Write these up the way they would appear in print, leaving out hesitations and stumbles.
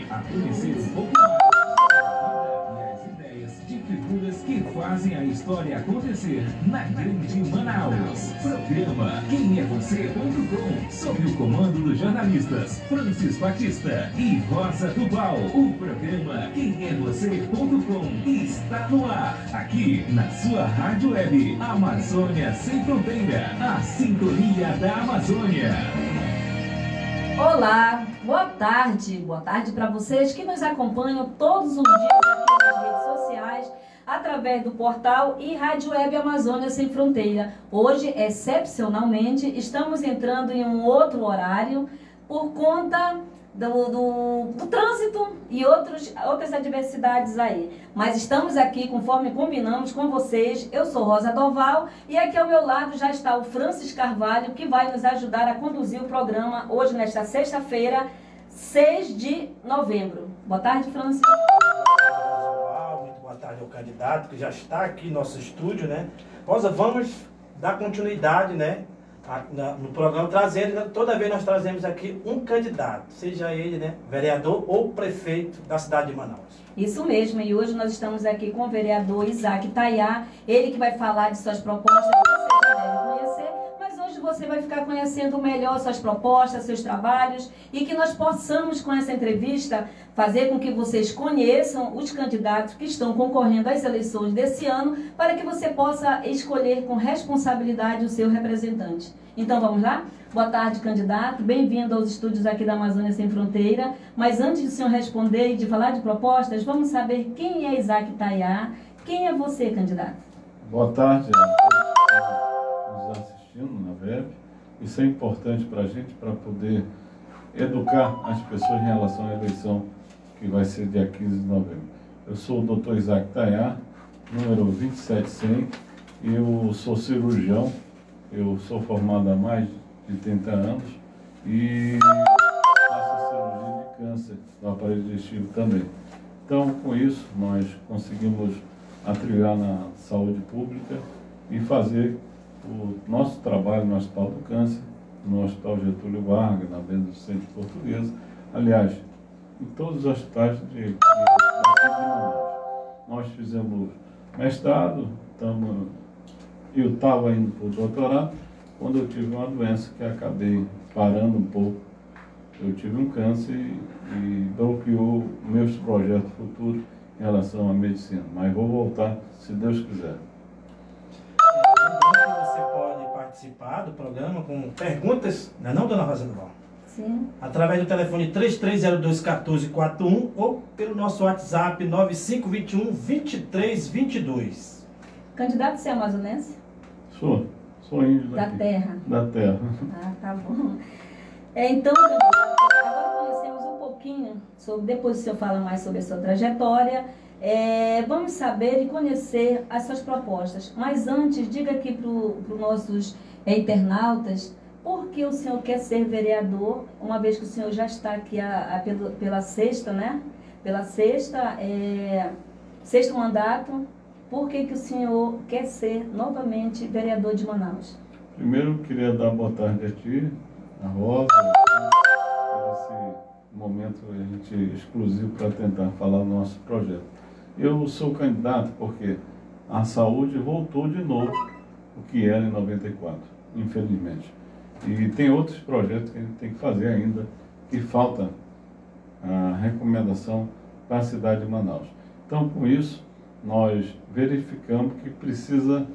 A conhecer um pouco mais da vida e as ideias de figuras que fazem a história acontecer na Grande Manaus. Programa QuemEVocê.com, sob o comando dos jornalistas Francis Batista e Rosa Tubal. O programa QuemEVocê.com está no ar, aqui na sua rádio web Amazônia Sem Fronteira, a sintonia da Amazônia. Olá, boa tarde para vocês que nos acompanham todos os dias aqui nas redes sociais, através do portal e Rádio Web Amazônia Sem Fronteira. Hoje, excepcionalmente, estamos entrando em um outro horário por conta do trânsito e outras adversidades aí. Mas estamos aqui conforme combinamos com vocês. Eu sou Rosa Doval e aqui ao meu lado já está o Francis Carvalho, que vai nos ajudar a conduzir o programa hoje, nesta sexta-feira, 6 de novembro. Boa tarde, Francis. Muito boa tarde ao candidato que já está aqui no nosso estúdio, né? Rosa, vamos dar continuidade, né? No programa, toda vez nós trazemos aqui um candidato, seja ele, né, vereador ou prefeito da cidade de Manaus. Isso mesmo, e hoje nós estamos aqui com o vereador Isaac Tayá, ele que vai falar de suas propostas, você já deve conhecer, mas hoje você vai ficar conhecendo melhor suas propostas, seus trabalhos, e que nós possamos, com essa entrevista, fazer com que vocês conheçam os candidatos que estão concorrendo às eleições desse ano, para que você possa escolher com responsabilidade o seu representante. Então vamos lá? Boa tarde, candidato. Bem-vindo aos estúdios aqui da Amazônia Sem Fronteira. Mas antes do senhor responder e de falar de propostas, vamos saber quem é Isaac Tayá. Quem é você, candidato? Boa tarde a nos assistindo na web. Isso é importante para a gente, para poder educar as pessoas em relação à eleição que vai ser dia 15 de novembro. Eu sou o Dr. Isaac Tayá, número 27100, e eu sou cirurgião. Eu sou formado há mais de 30 anos e faço cirurgia de câncer do aparelho digestivo também. Então, com isso, nós conseguimos atrilhar na saúde pública e fazer o nosso trabalho no Hospital do Câncer, no Hospital Getúlio Vargas, na Beneficente Portuguesa, aliás, em todos os hospitais daqui de Manaus. Nós fizemos mestrado, eu estava indo para o doutorado, quando eu tive uma doença que acabei parando um pouco. Eu tive um câncer e bloqueou meus projetos futuros em relação à medicina. Mas vou voltar, se Deus quiser. Você pode participar do programa com perguntas, não é não, dona Rosa Duval? Sim. Através do telefone 3302-1441 ou pelo nosso WhatsApp 9521-2322. Candidato, você é amazonense? Sou índio daqui. Da terra. Da terra. Ah, tá bom. Então, candidato, agora conhecemos um pouquinho, depois o senhor fala mais sobre a sua trajetória, vamos saber e conhecer as suas propostas. Mas antes, diga aqui para os nossos internautas, por que o senhor quer ser vereador, uma vez que o senhor já está aqui pela sexta, né? Pela sexto mandato. Por que o senhor quer ser novamente vereador de Manaus? Primeiro, eu queria dar boa tarde a ti, a Rosa, por esse momento exclusivo para tentar falar do nosso projeto. Eu sou candidato porque a saúde voltou de novo o que era em 94, infelizmente. E tem outros projetos que a gente tem que fazer ainda, que falta a recomendação para a cidade de Manaus. Então, com isso, nós verificamos que precisa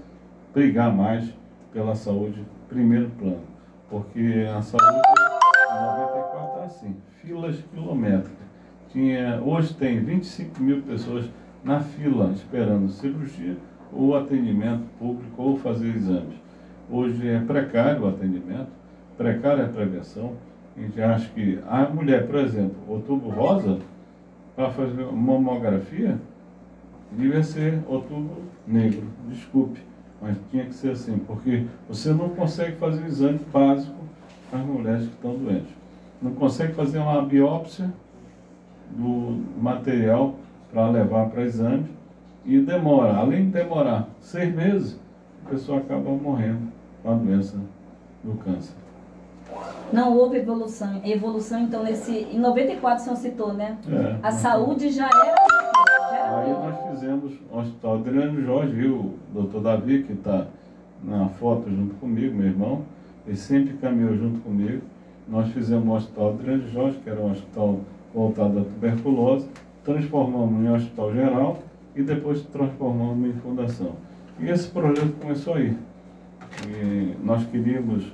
brigar mais pela saúde primeiro plano, porque a saúde em 94 está assim, filas quilométricas. Hoje tem 25 mil pessoas na fila esperando cirurgia ou atendimento público ou fazer exames. Hoje é precário o atendimento, precária a prevenção. A gente acha que a mulher, por exemplo, Outubro Rosa, para fazer mamografia, devia ser Outubro Negro, desculpe, mas tinha que ser assim, porque você não consegue fazer o exame básico para as mulheres que estão doentes. Não consegue fazer uma biópsia do material para levar para exame e demora, além de demorar 6 meses, a pessoa acaba morrendo com a doença do câncer. Não houve evolução. Evolução, então, em 94 o senhor citou, né? A saúde já era... Aí nós fizemos o Hospital Adriano Jorge, viu? O doutor Davi, que está na foto junto comigo, meu irmão, ele sempre caminhou junto comigo. Nós fizemos o Hospital Adriano Jorge, que era um hospital voltado à tuberculose, transformamos em hospital geral e depois transformamos em fundação. E esse projeto começou aí. E nós queríamos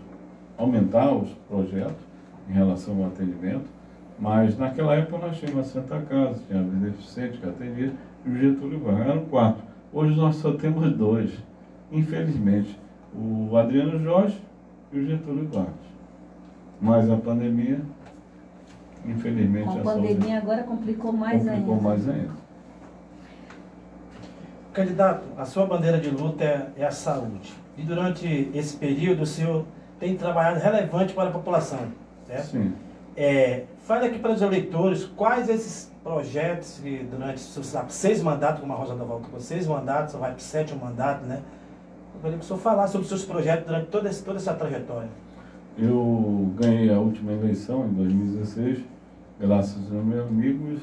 aumentar os projetos em relação ao atendimento, mas naquela época nós tínhamos a Santa Casa, tinha a Beneficente que atendia, e o Getúlio Vargas, eram 4. Hoje nós só temos 2, infelizmente, o Adriano Jorge e o Getúlio Vargas. Mas a pandemia, infelizmente... Com a pandemia agora complicou mais ainda. Complicou mais ainda. Candidato, a sua bandeira de luta é a saúde. E durante esse período o senhor tem trabalhado relevante para a população, certo? Sim. Fale aqui para os eleitores quais esses projetos que durante seus 6 mandatos, como a Rosa da Volta com 6 mandatos, vai para o 7º mandato, né? Eu queria que o senhor falasse sobre os seus projetos durante toda essa trajetória. Eu ganhei a última eleição em 2016, graças aos meus amigos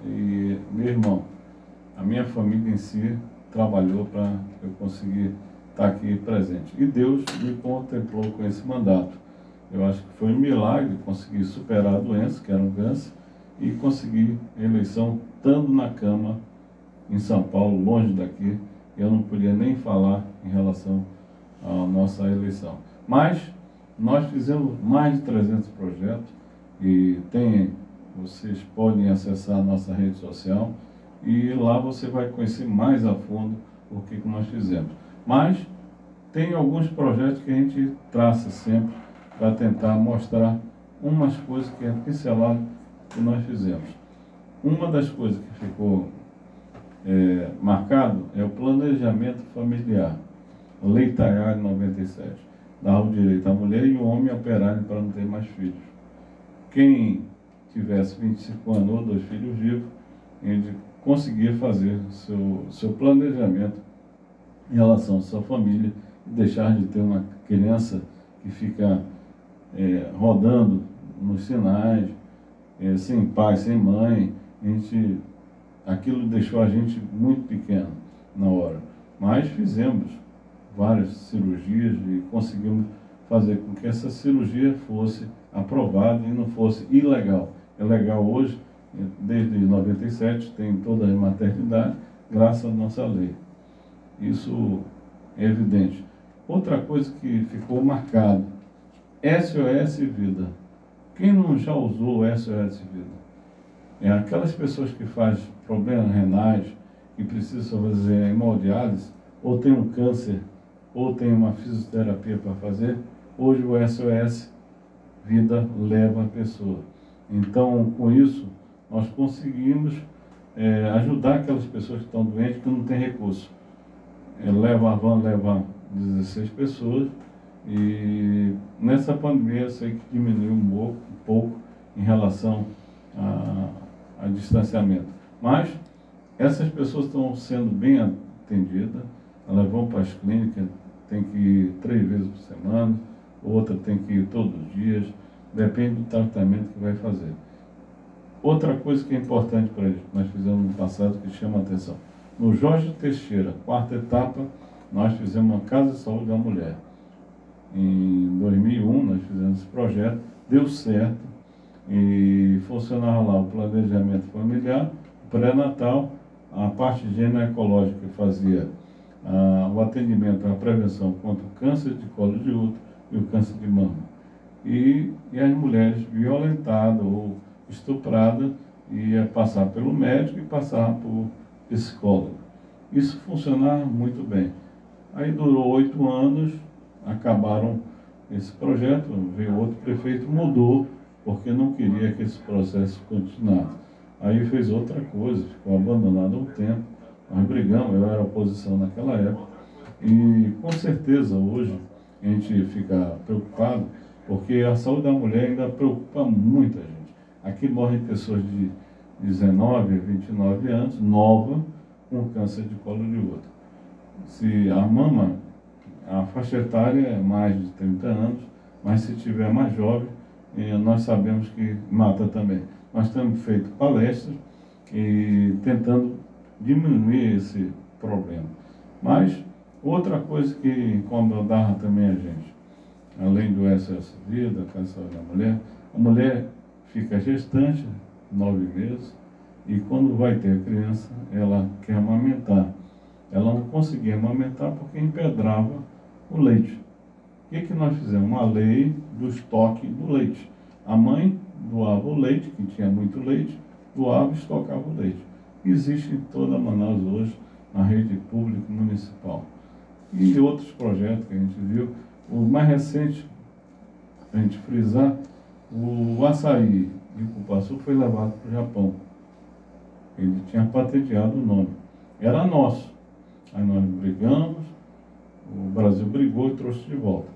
e meu irmão. A minha família em si trabalhou para eu conseguir estar aqui presente. E Deus me contemplou com esse mandato. Eu acho que foi um milagre conseguir superar a doença, que era um câncer, e conseguir a eleição estando na cama em São Paulo, longe daqui. Eu não podia nem falar em relação à nossa eleição. Mas nós fizemos mais de 300 projetos e vocês podem acessar a nossa rede social e lá você vai conhecer mais a fundo o que nós fizemos. Mas tem alguns projetos que a gente traça sempre para tentar mostrar umas coisas que é pincelado que nós fizemos. Uma das coisas que ficou marcado é o planejamento familiar, Lei Taiá de 97. Dá o direito à mulher e o homem a operarem para não ter mais filhos. Quem tivesse 25 anos ou 2 filhos vivos, ele conseguia fazer seu planejamento em relação à sua família e deixar de ter uma criança que fica rodando nos sinais, sem pai, sem mãe. Aquilo deixou a gente muito pequeno na hora. Mas fizemos várias cirurgias e conseguimos fazer com que essa cirurgia fosse aprovada e não fosse ilegal. É legal hoje, desde 97, tem toda a maternidade, graças à nossa lei. Isso é evidente. Outra coisa que ficou marcado, SOS Vida. Quem não já usou o SOS Vida? Aquelas pessoas que fazem problemas renais, que precisam fazer hemodiálise, ou tem um câncer, ou tem uma fisioterapia para fazer, hoje o SOS Vida leva a pessoa. Então, com isso, nós conseguimos ajudar aquelas pessoas que estão doentes, que não têm recurso. Vão levar 16 pessoas e nessa pandemia eu sei que diminuiu um pouco em relação a distanciamento. Mas essas pessoas estão sendo bem atendidas, elas vão para as clínicas, tem que ir 3 vezes por semana, outra tem que ir todos os dias, depende do tratamento que vai fazer. Outra coisa que é importante para eles, nós fizemos no passado, que chama a atenção. No Jorge Teixeira, 4ª etapa, nós fizemos uma Casa de Saúde da Mulher. Em 2001, nós fizemos esse projeto, deu certo, e funcionava lá o planejamento familiar, pré-natal, a parte ginecológica que fazia o atendimento, a prevenção contra o câncer de colo de útero e o câncer de mama. E as mulheres violentadas ou estupradas ia passar pelo médico e passar por psicólogo. Isso funcionava muito bem. Aí durou 8 anos, acabaram esse projeto, veio outro prefeito, mudou, porque não queria que esse processo continuasse. Aí fez outra coisa, ficou abandonado um tempo, nós brigamos, eu era oposição naquela época, e com certeza hoje a gente fica preocupado, porque a saúde da mulher ainda preocupa muita gente. Aqui morrem pessoas de 19 a 29 anos, nova, com câncer de colo de útero. Se a mama, a faixa etária é mais de 30 anos, mas se tiver mais jovem, nós sabemos que mata também. Nós temos feito palestras e tentando diminuir esse problema. Mas outra coisa que incomodava também a gente, além do SOS Vida, Casa Saúde da Mulher, a mulher fica gestante, 9 meses, e quando vai ter a criança, ela quer amamentar. Ela não conseguia amamentar porque empedrava o leite. O que nós fizemos? Uma lei do estoque do leite. A mãe doava o leite, que tinha muito leite, doava e estocava o leite. Existe em toda Manaus hoje, na rede pública municipal. E outros projetos que a gente viu. O mais recente, a gente frisar, o açaí de cupuaçu foi levado para o Japão. Ele tinha patenteado o nome. Era nosso. Aí nós brigamos, o Brasil brigou e trouxe de volta.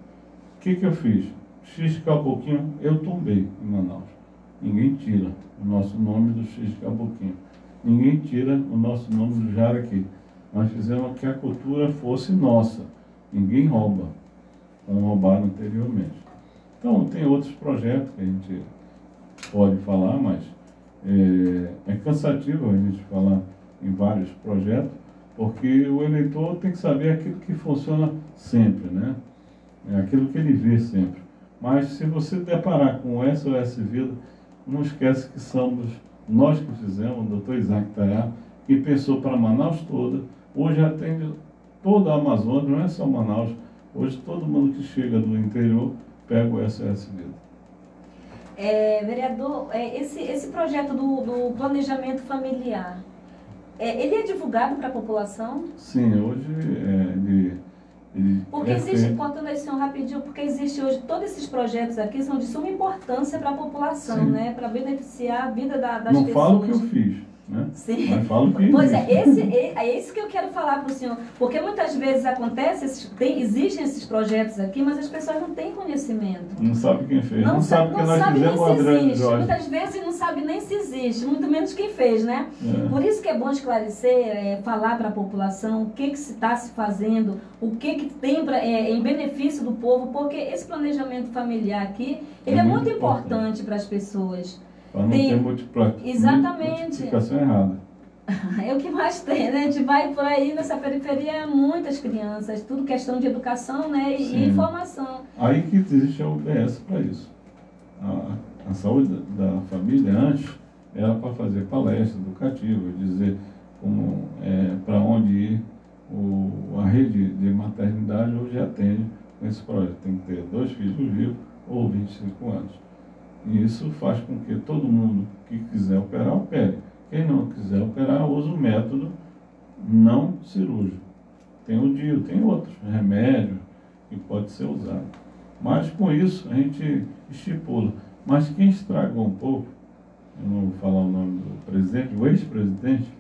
O que eu fiz? X de Caboquinho, eu tombei em Manaus. Ninguém tira o nosso nome do X de Caboquinho. Ninguém tira o nosso nome do Jaraqui. Nós fizemos que a cultura fosse nossa. Ninguém rouba, como roubaram anteriormente. Então, tem outros projetos que a gente pode falar, mas é cansativo a gente falar em vários projetos, porque o eleitor tem que saber aquilo que funciona sempre, né? É aquilo que ele vê sempre. Mas se você deparar com o SOS Vida, não esquece que somos nós que fizemos, o doutor Isaac Tayá, que pensou para Manaus toda, hoje atende toda a Amazônia, não é só Manaus, hoje todo mundo que chega do interior pega o SOS Vida. Vereador, esse projeto do planejamento familiar, ele é divulgado para a população? Sim, hoje ele porque existe, cortando esse senhor rapidinho, porque existe hoje, todos esses projetos aqui são de suma importância para a população, sim, né? Para beneficiar a vida das não pessoas. Não falo o que eu fiz, né? Sim. Mas falo que pois é isso que eu quero falar para o senhor, porque muitas vezes acontece, existem esses projetos aqui, mas as pessoas não têm conhecimento. Não sabe quem fez, não sabe que nós fizemos o Adriano Jorge. Muitas vezes não sabe nem se existe, muito menos quem fez, né? Por isso que é bom esclarecer, falar para a população o que se está se fazendo, o que tem em benefício do povo, porque esse planejamento familiar aqui, ele é muito importante para as pessoas. Para não ter multiplicação errada. É o que mais tem, né? A gente vai por aí nessa periferia, muitas crianças, tudo questão de educação, né? E informação. Aí que existe a UBS para isso. A saúde da família antes era para fazer palestra educativa, dizer como para onde ir. A rede de maternidade hoje atende com esse projeto. Tem que ter 2 filhos vivos ou 25 anos. E isso faz com que todo mundo que quiser operar, opere. Quem não quiser operar, usa o método não cirúrgico. Tem o DIU, tem outros remédios que pode ser usado. Mas com isso a gente estipula. Mas quem estragou um pouco, eu não vou falar o nome do presidente, o ex-presidente,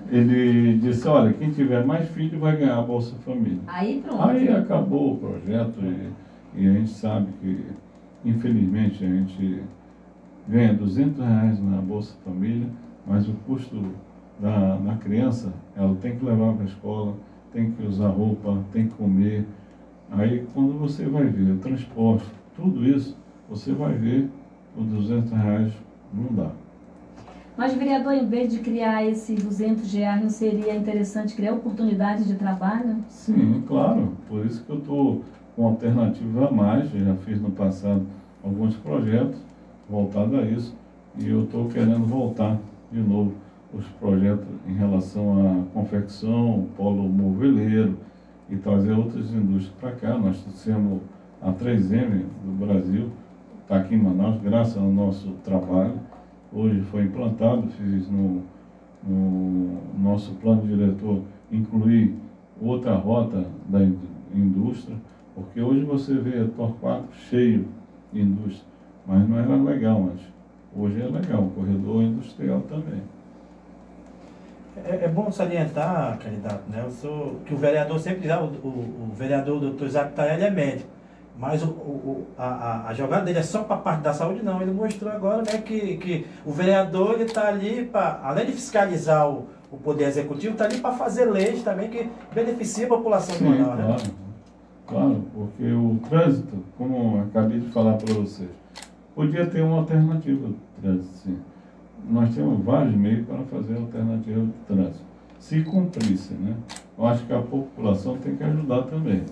ele disse, olha, quem tiver mais filho vai ganhar a Bolsa Família. Aí pronto. Aí acabou o projeto e a gente sabe que, infelizmente, a gente ganha R$200 na Bolsa Família, mas o custo da criança, ela tem que levar para a escola, tem que usar roupa, tem que comer. Aí quando você vai ver o transporte, tudo isso, você vai ver os R$200 não dá. Mas, vereador, em vez de criar esse R$200, não seria interessante criar oportunidades de trabalho? Sim, claro. Por isso que eu estou com alternativa a mais. Eu já fiz no passado alguns projetos voltados a isso. E eu estou querendo voltar de novo os projetos em relação à confecção, polo moveleiro e trazer outras indústrias para cá. Nós trouxemos a 3M do Brasil, está aqui em Manaus, graças ao nosso trabalho. Hoje foi implantado, fiz no nosso plano diretor incluir outra rota da indústria, porque hoje você vê Torquato cheio de indústria, mas não era legal antes. Hoje é legal, o corredor industrial também. É bom salientar, candidato, né? Que o vereador sempre diz, o vereador doutor Isaac Tayá, ele é médico. Mas a jogada dele é só para a parte da saúde, não. Ele mostrou agora, né, que o vereador está ali, além de fiscalizar o poder executivo, está ali para fazer leis também que beneficia a população de Manaus, né? Claro, porque o trânsito, como eu acabei de falar para vocês, Podia ter uma alternativa de trânsito, sim. Nós temos vários meios para fazer alternativa de trânsito. Se cumprisse, né? Eu acho que a população tem que ajudar também.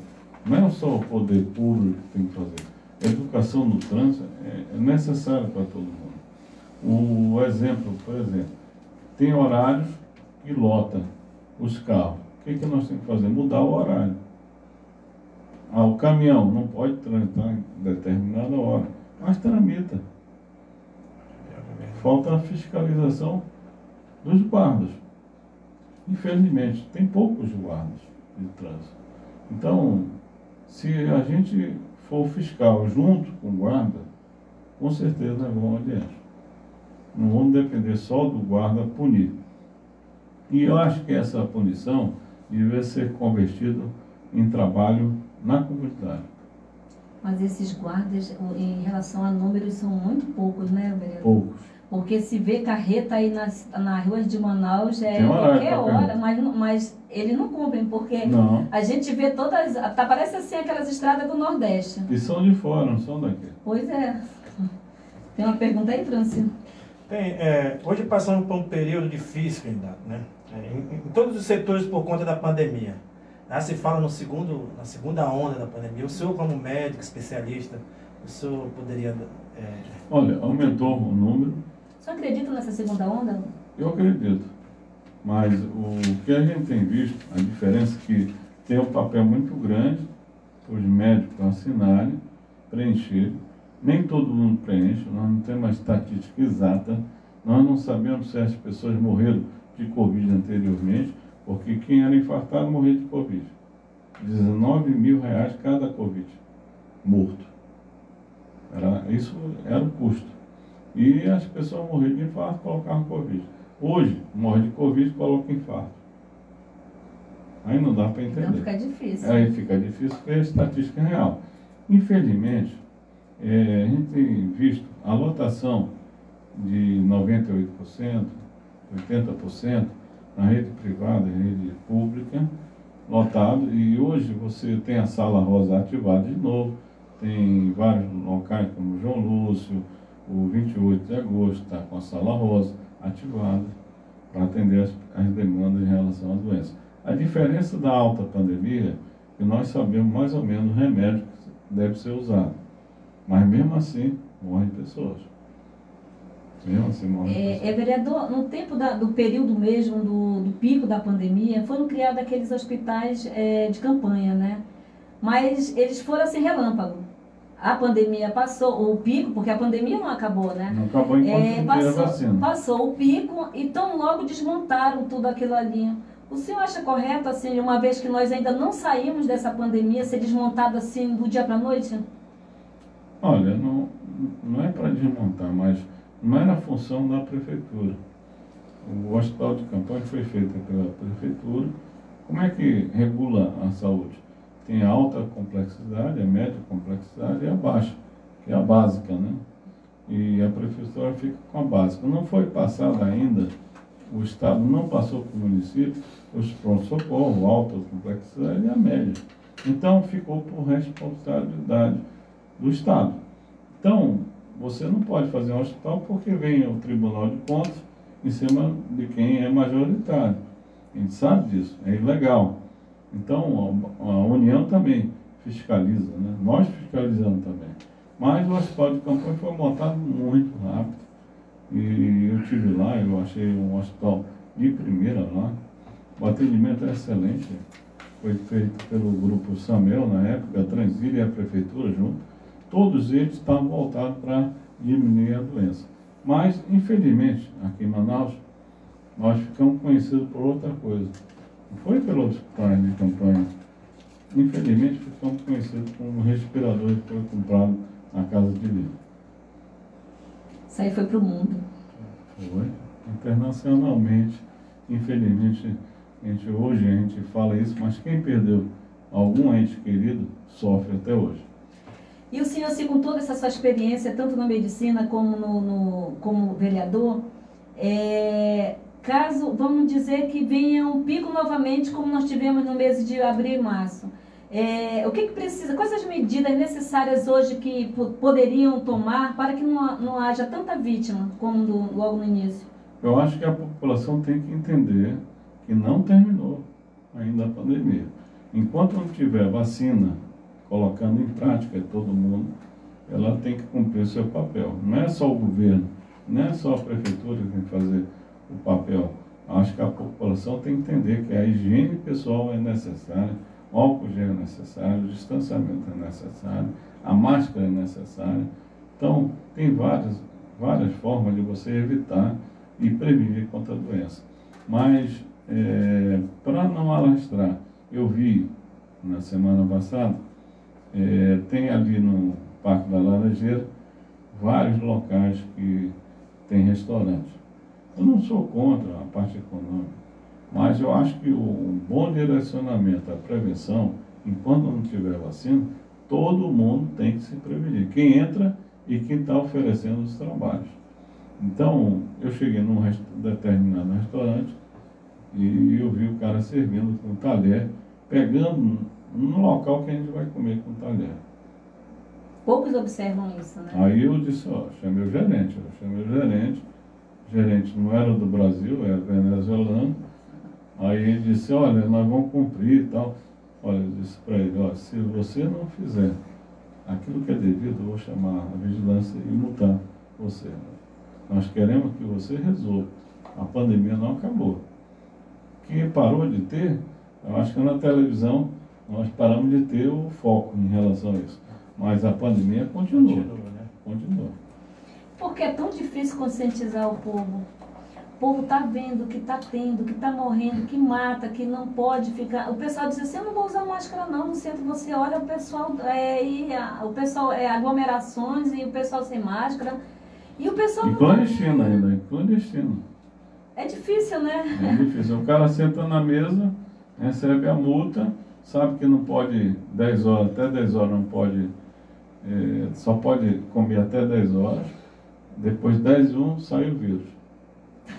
Não é só o poder público que tem que fazer. A educação no trânsito é necessária para todo mundo. O exemplo, por exemplo, tem horários que lotam os carros. O que nós temos que fazer? Mudar o horário. O caminhão não pode transitar em determinada hora, mas tramita. Falta a fiscalização dos guardas. Infelizmente, tem poucos guardas de trânsito. Então, se a gente for fiscal junto com o guarda, com certeza vão adiante. Não vamos depender só do guarda punir. E eu acho que essa punição deve ser convertida em trabalho na comunidade. Mas esses guardas, em relação a números, são muito poucos, né, vereador? Poucos. Porque se vê carreta aí nas ruas de Manaus, qualquer hora, mas eles não cumprem, porque não. A gente vê todas, parece assim aquelas estradas do Nordeste. E são de fora, não são daqui. Pois é. Tem uma pergunta aí, Francisco? Tem, hoje passamos por um período difícil, candidato, né? Em todos os setores por conta da pandemia. Se fala na segunda onda da pandemia. O senhor, como médico, especialista, o senhor poderia... Olha, aumentou o número. O senhor acredita nessa segunda onda? Eu acredito. Mas o que a gente tem visto, a diferença é que tem um papel muito grande os médicos assinarem, preencher. Nem todo mundo preenche, nós não temos uma estatística exata. Nós não sabemos se as pessoas morreram de Covid anteriormente, porque quem era infartado morria de Covid. R$19 mil cada Covid morto. Isso era o custo. E as pessoas morriam de infarto e colocavam Covid. Hoje, morre de Covid e coloca infarto. Aí não dá para entender. Então fica difícil. Aí fica difícil ver a estatística real. Infelizmente, a gente tem visto a lotação de 98%, 80% na rede privada e rede pública, lotado, e hoje você tem a Sala Rosa ativada de novo, tem vários locais como João Lúcio, o 28 de agosto está com a Sala Rosa ativada para atender as demandas em relação à doença. A diferença da alta pandemia é que nós sabemos mais ou menos o remédio que deve ser usado, mas mesmo assim morrem pessoas. Vereador, no tempo do período mesmo, do pico da pandemia, foram criados aqueles hospitais de campanha, né? Mas eles foram assim, relâmpago. A pandemia passou, o pico, porque a pandemia não acabou, né? Não acabou enquanto não teve vacina. Passou o pico e tão logo desmontaram tudo aquilo ali. O senhor acha correto, assim, uma vez que nós ainda não saímos dessa pandemia, ser desmontado assim do dia para a noite? Olha, não é para desmontar, mas não era a função da prefeitura. O hospital de campanha foi feito pela prefeitura. Como é que regula a saúde? Tem a alta complexidade, a média complexidade e a baixa, que é a básica, né? E a prefeitura fica com a básica. Não foi passada ainda, o Estado não passou para o município os pronto-socorro, a alta complexidade e a média. Então ficou por responsabilidade do Estado. Então, você não pode fazer um hospital porque vem o Tribunal de Contas em cima de quem é majoritário. A gente sabe disso, é ilegal. Então, a União também fiscaliza, né? Nós fiscalizamos também. Mas o hospital de campanha foi montado muito rápido. E eu estive lá, eu achei um hospital de primeira lá. O atendimento é excelente. Foi feito pelo grupo Samel, na época, a Transília e a prefeitura junto. Todos eles estavam voltados para diminuir a doença. Mas, infelizmente, aqui em Manaus, nós ficamos conhecidos por outra coisa. Não foi pelos hospitais de campanha. Infelizmente, ficamos conhecidos como respirador que foi comprado na Casa de Lima. Isso aí foi para o mundo. Foi. Internacionalmente, infelizmente, hoje a gente fala isso, mas quem perdeu algum ente querido sofre até hoje. E o senhor, assim, com toda essa sua experiência, tanto na medicina como como vereador, caso, vamos dizer que venha um pico novamente, como nós tivemos no mês de abril e março, O que precisa, quais as medidas necessárias hoje que poderiam tomar para que não haja tanta vítima como logo no início? Eu acho que a população tem que entender que não terminou ainda a pandemia. Enquanto não tiver vacina colocando em prática todo mundo, ela tem que cumprir o seu papel. Não é só o governo, não é só a prefeitura que tem que fazer o papel. Acho que a população tem que entender que a higiene pessoal é necessária, o álcool gel é necessário, o distanciamento é necessário, a máscara é necessária. Então, tem várias formas de você evitar e prevenir contra a doença. Mas, para não alastrar, eu vi na semana passada, tem ali no Parque da Laranjeira vários locais que tem restaurantes. Eu não sou contra a parte econômica, mas eu acho que o bom direcionamento, a prevenção, enquanto não tiver vacina, todo mundo tem que se prevenir. Quem entra e quem está oferecendo os trabalhos. Então, eu cheguei num determinado restaurante e eu vi o cara servindo com talher, pegando no local que a gente vai comer com talher. Poucos observam isso, né? Aí eu disse, chamei o gerente. O gerente não era do Brasil, era venezuelano. Aí ele disse, olha, nós vamos cumprir e tal. Olha, eu disse para ele, se você não fizer aquilo que é devido, eu vou chamar a vigilância e multar você. Nós queremos que você resolva. A pandemia não acabou. Que parou de ter, eu acho que na televisão nós paramos de ter o foco em relação a isso. Mas a pandemia continua. Continua. Por que é tão difícil conscientizar o povo? O povo está vendo que está tendo, que está morrendo, que mata, que não pode ficar. O pessoal diz assim, eu não vou usar máscara não, no centro você olha o pessoal, o pessoal aglomerações e o pessoal sem máscara. E o pessoal e clandestino ainda, clandestino. É difícil, né? É difícil. O cara senta na mesa, recebe a multa, sabe que não pode 10 horas, até 10 horas não pode, só pode comer até 10 horas. Depois de 10h01 sai o vírus.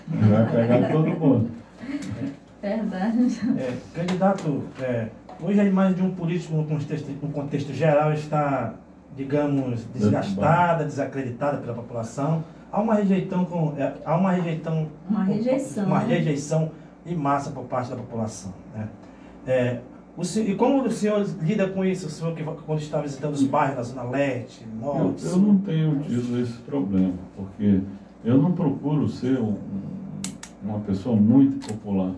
Vai pegar todo mundo. Verdade. Candidato, hoje a imagem de um político no contexto geral está, digamos, desgastada, desacreditada pela população. Há uma rejeição em massa por parte da população, né? E como o senhor lida com isso, o senhor que quando está visitando os bairros da Zona Leste, Norte? Eu não tenho tido esse problema, porque eu não procuro ser uma pessoa muito popular.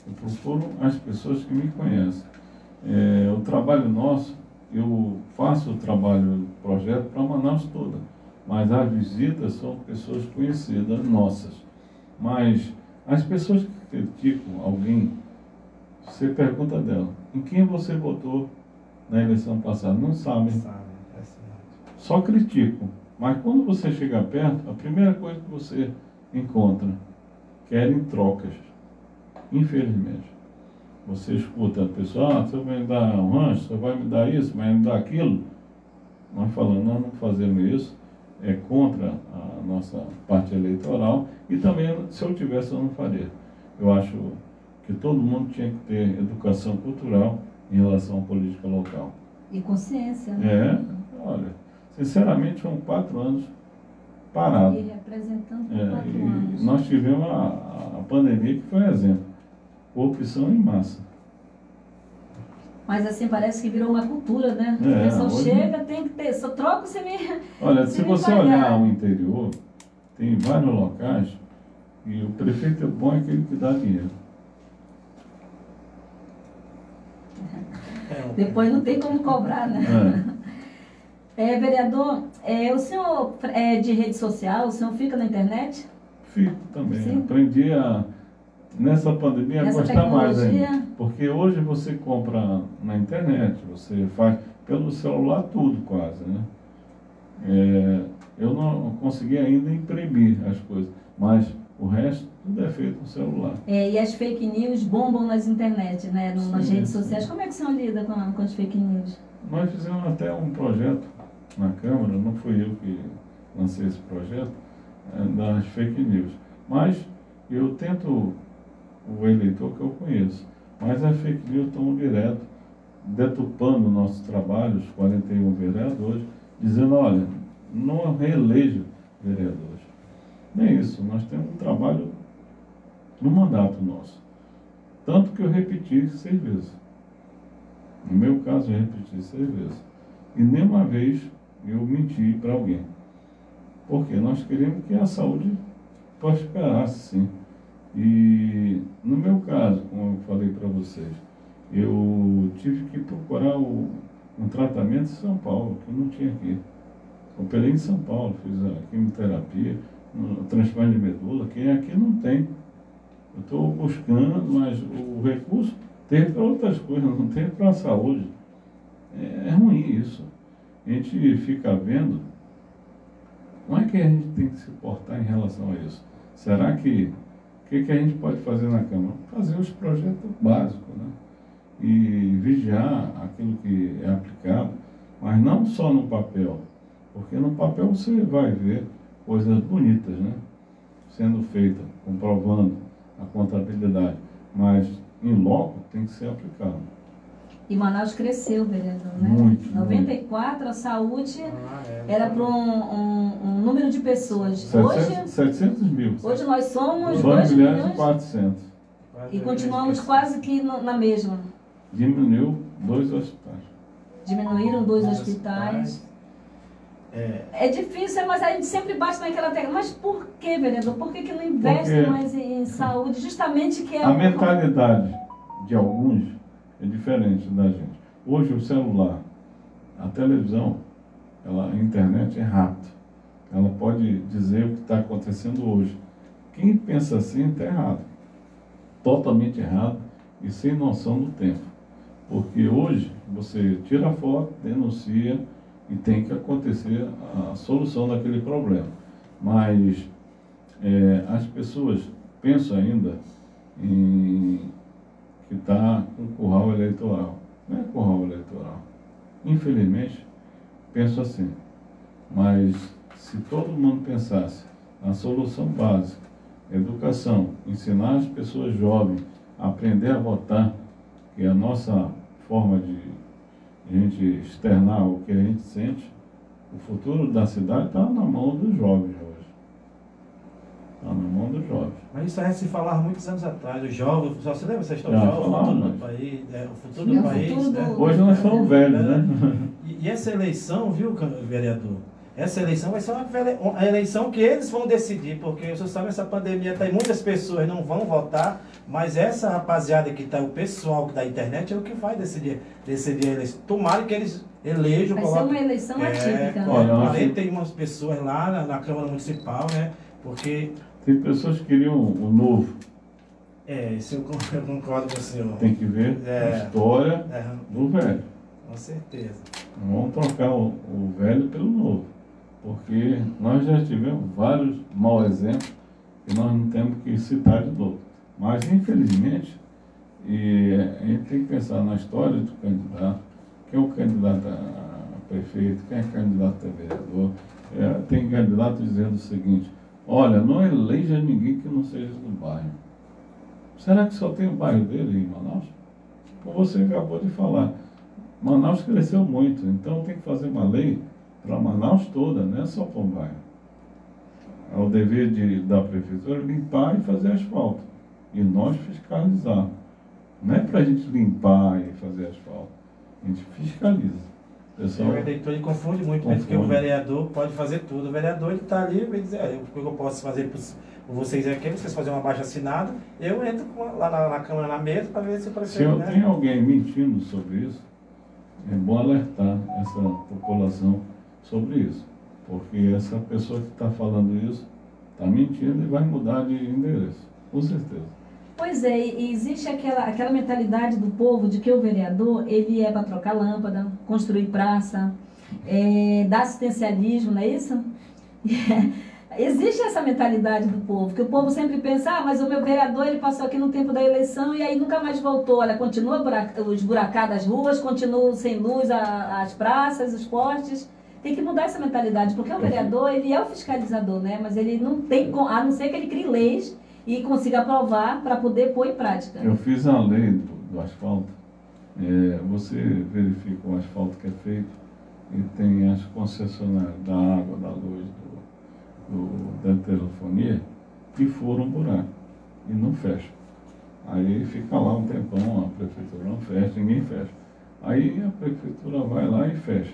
Eu procuro as pessoas que me conhecem. O trabalho nosso, eu faço o trabalho do projeto para Manaus toda, mas as visitas são pessoas conhecidas nossas. Mas as pessoas que criticam alguém, você pergunta dela, em quem você votou na eleição passada? Não sabem. Só criticam. Mas quando você chega perto, a primeira coisa que você encontra, querem trocas. Infelizmente. Você escuta a pessoa, você vai me dar um rancho, você vai me dar isso, vai me dar aquilo. Nós falamos, nós não fazemos isso, é contra a nossa parte eleitoral e também, se eu tivesse, eu não faria. Eu acho que todo mundo tinha que ter educação cultural em relação à política local. E consciência, né? Olha, sinceramente, foram 4 anos parados. E representando por 4 anos. Nós tivemos a pandemia, que foi um exemplo. Corrupção em massa. Mas assim, parece que virou uma cultura, né? A pessoa chega, tem que ter, só troca você me... Olha, se você olhar o interior, tem vários locais e o prefeito bom é aquele que dá dinheiro. Depois não tem como cobrar, né? Vereador, o senhor é de rede social, o senhor fica na internet? Fico também. Sim. Aprendi nessa pandemia a gostar mais ainda. Porque hoje você compra na internet, você faz pelo celular tudo quase, né? Eu não consegui ainda imprimir as coisas, mas o resto tudo é feito no celular. E as fake news bombam nas internet, né? Nas redes sociais. Como é que o senhor lida com as fake news? Nós fizemos até um projeto na Câmara, não fui eu que lancei esse projeto, das fake news. Mas eu tento o eleitor que eu conheço. Mas as fake news estão direto deturpando o nosso trabalho, os 41 vereadores, dizendo, olha, não reeleja vereadores. Nem isso, nós temos um trabalho no mandato nosso. Tanto que eu repeti 6 vezes. No meu caso, eu repeti 6 vezes. E nenhuma vez eu menti para alguém. Porque nós queremos que a saúde prosperasse, sim. E no meu caso, como eu falei para vocês, eu tive que procurar um tratamento em São Paulo, que não tinha aqui. Operei em São Paulo, fiz a quimioterapia, o transplante de medula, que aqui não tem. Eu estou buscando, mas o recurso teve para outras coisas, não teve para a saúde. É ruim isso. A gente fica vendo, como é que a gente tem que se portar em relação a isso? Será que o que a gente pode fazer na Câmara? Fazer os projetos básicos, né? E vigiar aquilo que é aplicado, mas não só no papel, porque no papel você vai ver coisas bonitas, né? Sendo feitas, comprovando a contabilidade, mas em loco tem que ser aplicado. E Manaus cresceu, vereador, né? Muito. 94, a saúde era para um número de pessoas. 700 mil. Hoje nós somos 2 2 milhões milhões e 400. e continuamos quase que na mesma. Diminuiu 2 hospitais. Diminuíram 2 hospitais. É difícil, mas a gente sempre bate naquela tecla. Mas por que, vereador? Por que não investe mais em saúde? Justamente que é a mentalidade de alguns é diferente da gente. Hoje o celular, a televisão, a internet é rápido. Ela pode dizer o que está acontecendo hoje. Quem pensa assim está errado. Totalmente errado e sem noção do tempo. Porque hoje você tira a foto, denuncia e tem que acontecer a solução daquele problema. Mas as pessoas pensam ainda em que está com curral eleitoral. Não é curral eleitoral. Infelizmente, penso assim. Mas se todo mundo pensasse na solução básica, educação, ensinar as pessoas jovens a aprender a votar, que é a nossa forma de a gente externar o que a gente sente, o futuro da cidade está na mão dos jovens hoje. Está na mão dos jovens. Mas isso aí se falava muitos anos atrás, os jovens, só se lembra essa história? Já O futuro falava, do país, o futuro do país. Né? Hoje nós somos velhos, né? E essa eleição, viu, vereador? Essa eleição vai ser uma eleição que eles vão decidir, porque você sabe, essa pandemia está aí, muitas pessoas não vão votar, mas essa rapaziada que está, o pessoal da internet é o que vai decidir a eleição. Tomara que eles elejam. Vai ser uma eleição atípica, né? Além tem umas pessoas lá na Câmara Municipal, né? Porque... Tem pessoas que queriam o novo. Isso eu concordo com o senhor. Tem que ver a história do velho. Com certeza. Vamos trocar o velho pelo novo. Porque nós já tivemos vários maus exemplos e nós não temos que citar de novo. Mas, infelizmente, a gente tem que pensar na história do candidato, quem é o candidato a prefeito, quem é o candidato a vereador. Tem candidato dizendo o seguinte: olha, não eleja ninguém que não seja do bairro. Será que só tem o bairro dele em Manaus? Como você acabou de falar, Manaus cresceu muito, então tem que fazer uma lei para Manaus toda, não é só para um bairro. É o dever da prefeitura limpar e fazer asfalto. E nós fiscalizar. Não é para a gente limpar e fazer asfalto. A gente fiscaliza. O eleitor ele confunde muito, porque o vereador pode fazer tudo. O vereador ele está ali e vai dizer: o que eu posso fazer por vocês aqui? Vocês fazem uma baixa assinada, eu entro lá na Câmara, na mesa, para ver se o prefeito... Se tem alguém mentindo sobre isso, é bom alertar essa população sobre isso, porque essa pessoa que está falando isso está mentindo e vai mudar de endereço, com certeza. Pois é, e existe aquela mentalidade do povo de que o vereador ele é para trocar lâmpada, construir praça, dar assistencialismo, não é isso? Existe essa mentalidade do povo, que o povo sempre pensa: mas o meu vereador ele passou aqui no tempo da eleição e aí nunca mais voltou. Olha, continua esburacada as ruas, continua sem luz as praças, os postes. Tem que mudar essa mentalidade, porque o vereador ele é o fiscalizador, né? Mas ele não tem, a não ser que ele crie leis e consiga aprovar para poder pôr em prática. Eu fiz a lei do asfalto Você verifica o asfalto que é feito e tem as concessionárias da água, da luz, da telefonia, que foram um buraco e não fecha. Aí fica lá um tempão, a prefeitura não fecha, ninguém fecha. Aí a prefeitura vai lá e fecha,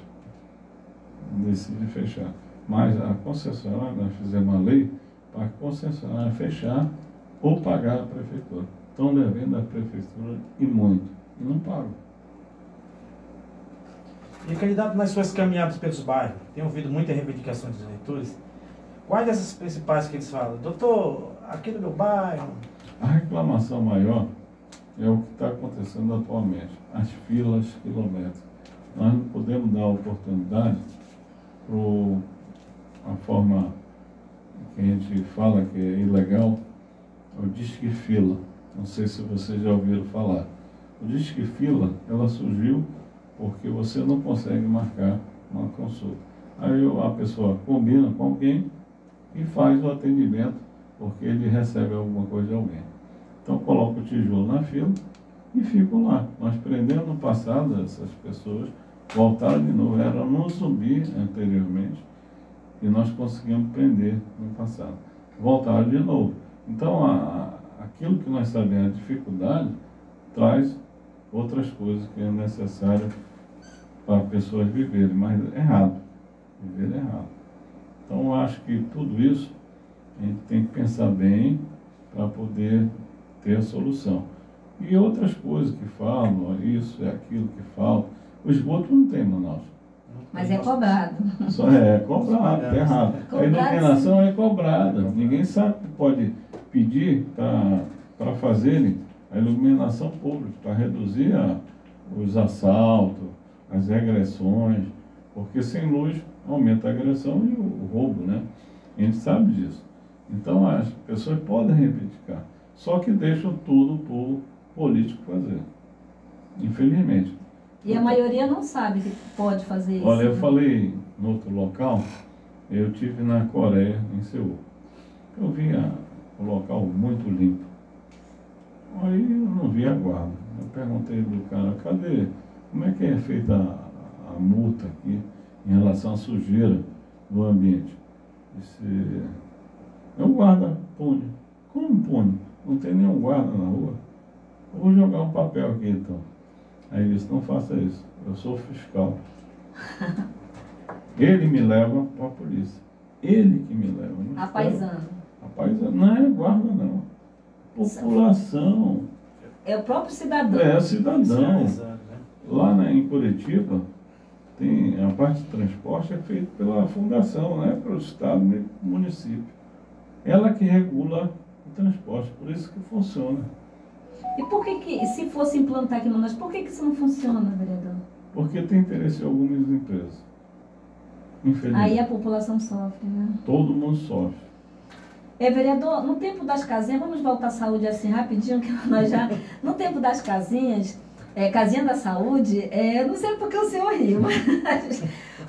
decide fechar. Mas a concessionária, nós fizemos uma lei para a concessionária fechar ou pagar a prefeitura. Estão devendo a prefeitura e muito, e não pagam. E, candidato, nas suas caminhadas pelos bairros, tem ouvido muita reivindicação dos eleitores. Quais dessas principais que eles falam? Doutor, aqui no meu bairro... A reclamação maior é o que está acontecendo atualmente, as filas quilométricas. Nós não podemos dar oportunidade para a forma que a gente fala que é ilegal, o Disque Fila. Não sei se vocês já ouviram falar. O Disque Fila, ela surgiu porque você não consegue marcar uma consulta. Aí a pessoa combina com alguém e faz o atendimento, porque ele recebe alguma coisa de alguém. Então coloca o tijolo na fila e ficam lá. Nós prendemos no passado essas pessoas, voltaram de novo, era no Zumbi anteriormente, e nós conseguimos prender no passado. Voltaram de novo. Então aquilo que nós sabemos, a dificuldade, traz outras coisas que é necessário para pessoas viverem, mas errado. Viver errado. Então eu acho que tudo isso a gente tem que pensar bem para poder ter a solução. E outras coisas que falam, isso é aquilo que falta. O esgoto não tem, Manaus. Mas é cobrado. Só é cobrado, é errado. A iluminação é cobrada. Ninguém sabe que pode pedir para fazerem a iluminação pública, para reduzir os assaltos, as agressões, porque sem luz aumenta a agressão e o roubo, né? A gente sabe disso. Então as pessoas podem reivindicar, só que deixam tudo para o político fazer, infelizmente. E a maioria não sabe que pode fazer isso. Olha, eu falei no outro local, eu tive na Coreia, em Seul. Eu vi o local muito limpo. Aí eu não vi a guarda. Eu perguntei do cara, cadê? Como é que é feita a multa aqui em relação à sujeira do ambiente? Disse, é o guarda pune. Como pune? Não tem nenhum guarda na rua. Eu vou jogar um papel aqui então. Aí ele disse, não faça isso, eu sou fiscal. Ele me leva para a polícia. Ele que me leva. A paisano. A paisano. Não é guarda, não. População. É o próprio cidadão. É, o cidadão. Lá em Curitiba, tem a parte de transporte é feita pela fundação, né? Pelo Estado e município. Ela que regula o transporte, por isso que funciona. E por que, se fosse implantar aqui em Manaus, por que isso não funciona, vereador? Porque tem interesse em algumas empresas. Infelizmente. Aí a população sofre, né? Todo mundo sofre. Vereador, no tempo das casinhas, vamos voltar à saúde assim rapidinho, que nós já... No tempo das casinhas, casinha da saúde, não sei porque o senhor riu,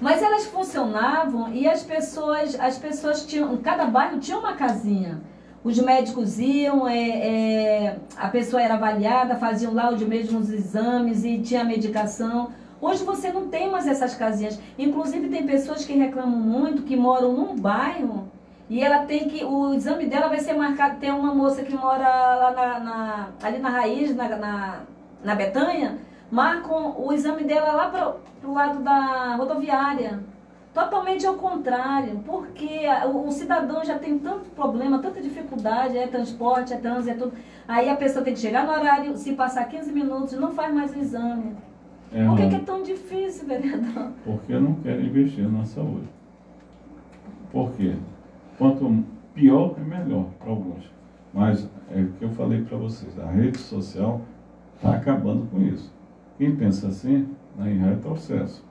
mas elas funcionavam e as pessoas tinham, cada bairro tinha uma casinha. Os médicos iam, a pessoa era avaliada, faziam lá os mesmos exames e tinha medicação. Hoje você não tem mais essas casinhas. Inclusive tem pessoas que reclamam muito, que moram num bairro e ela tem que, o exame dela vai ser marcado. Tem uma moça que mora lá ali na Raiz, na Betanha, marcam o exame dela lá para o lado da rodoviária. Totalmente ao contrário, porque o cidadão já tem tanto problema, tanta dificuldade, transporte, trânsito, tudo. Aí a pessoa tem que chegar no horário, se passar 15 minutos, não faz mais o exame. Por que é tão difícil, vereador? Porque não querem investir na saúde. Por quê? Quanto pior, é melhor para alguns. Mas é o que eu falei para vocês, a rede social está acabando com isso. Quem pensa assim, em retrocesso.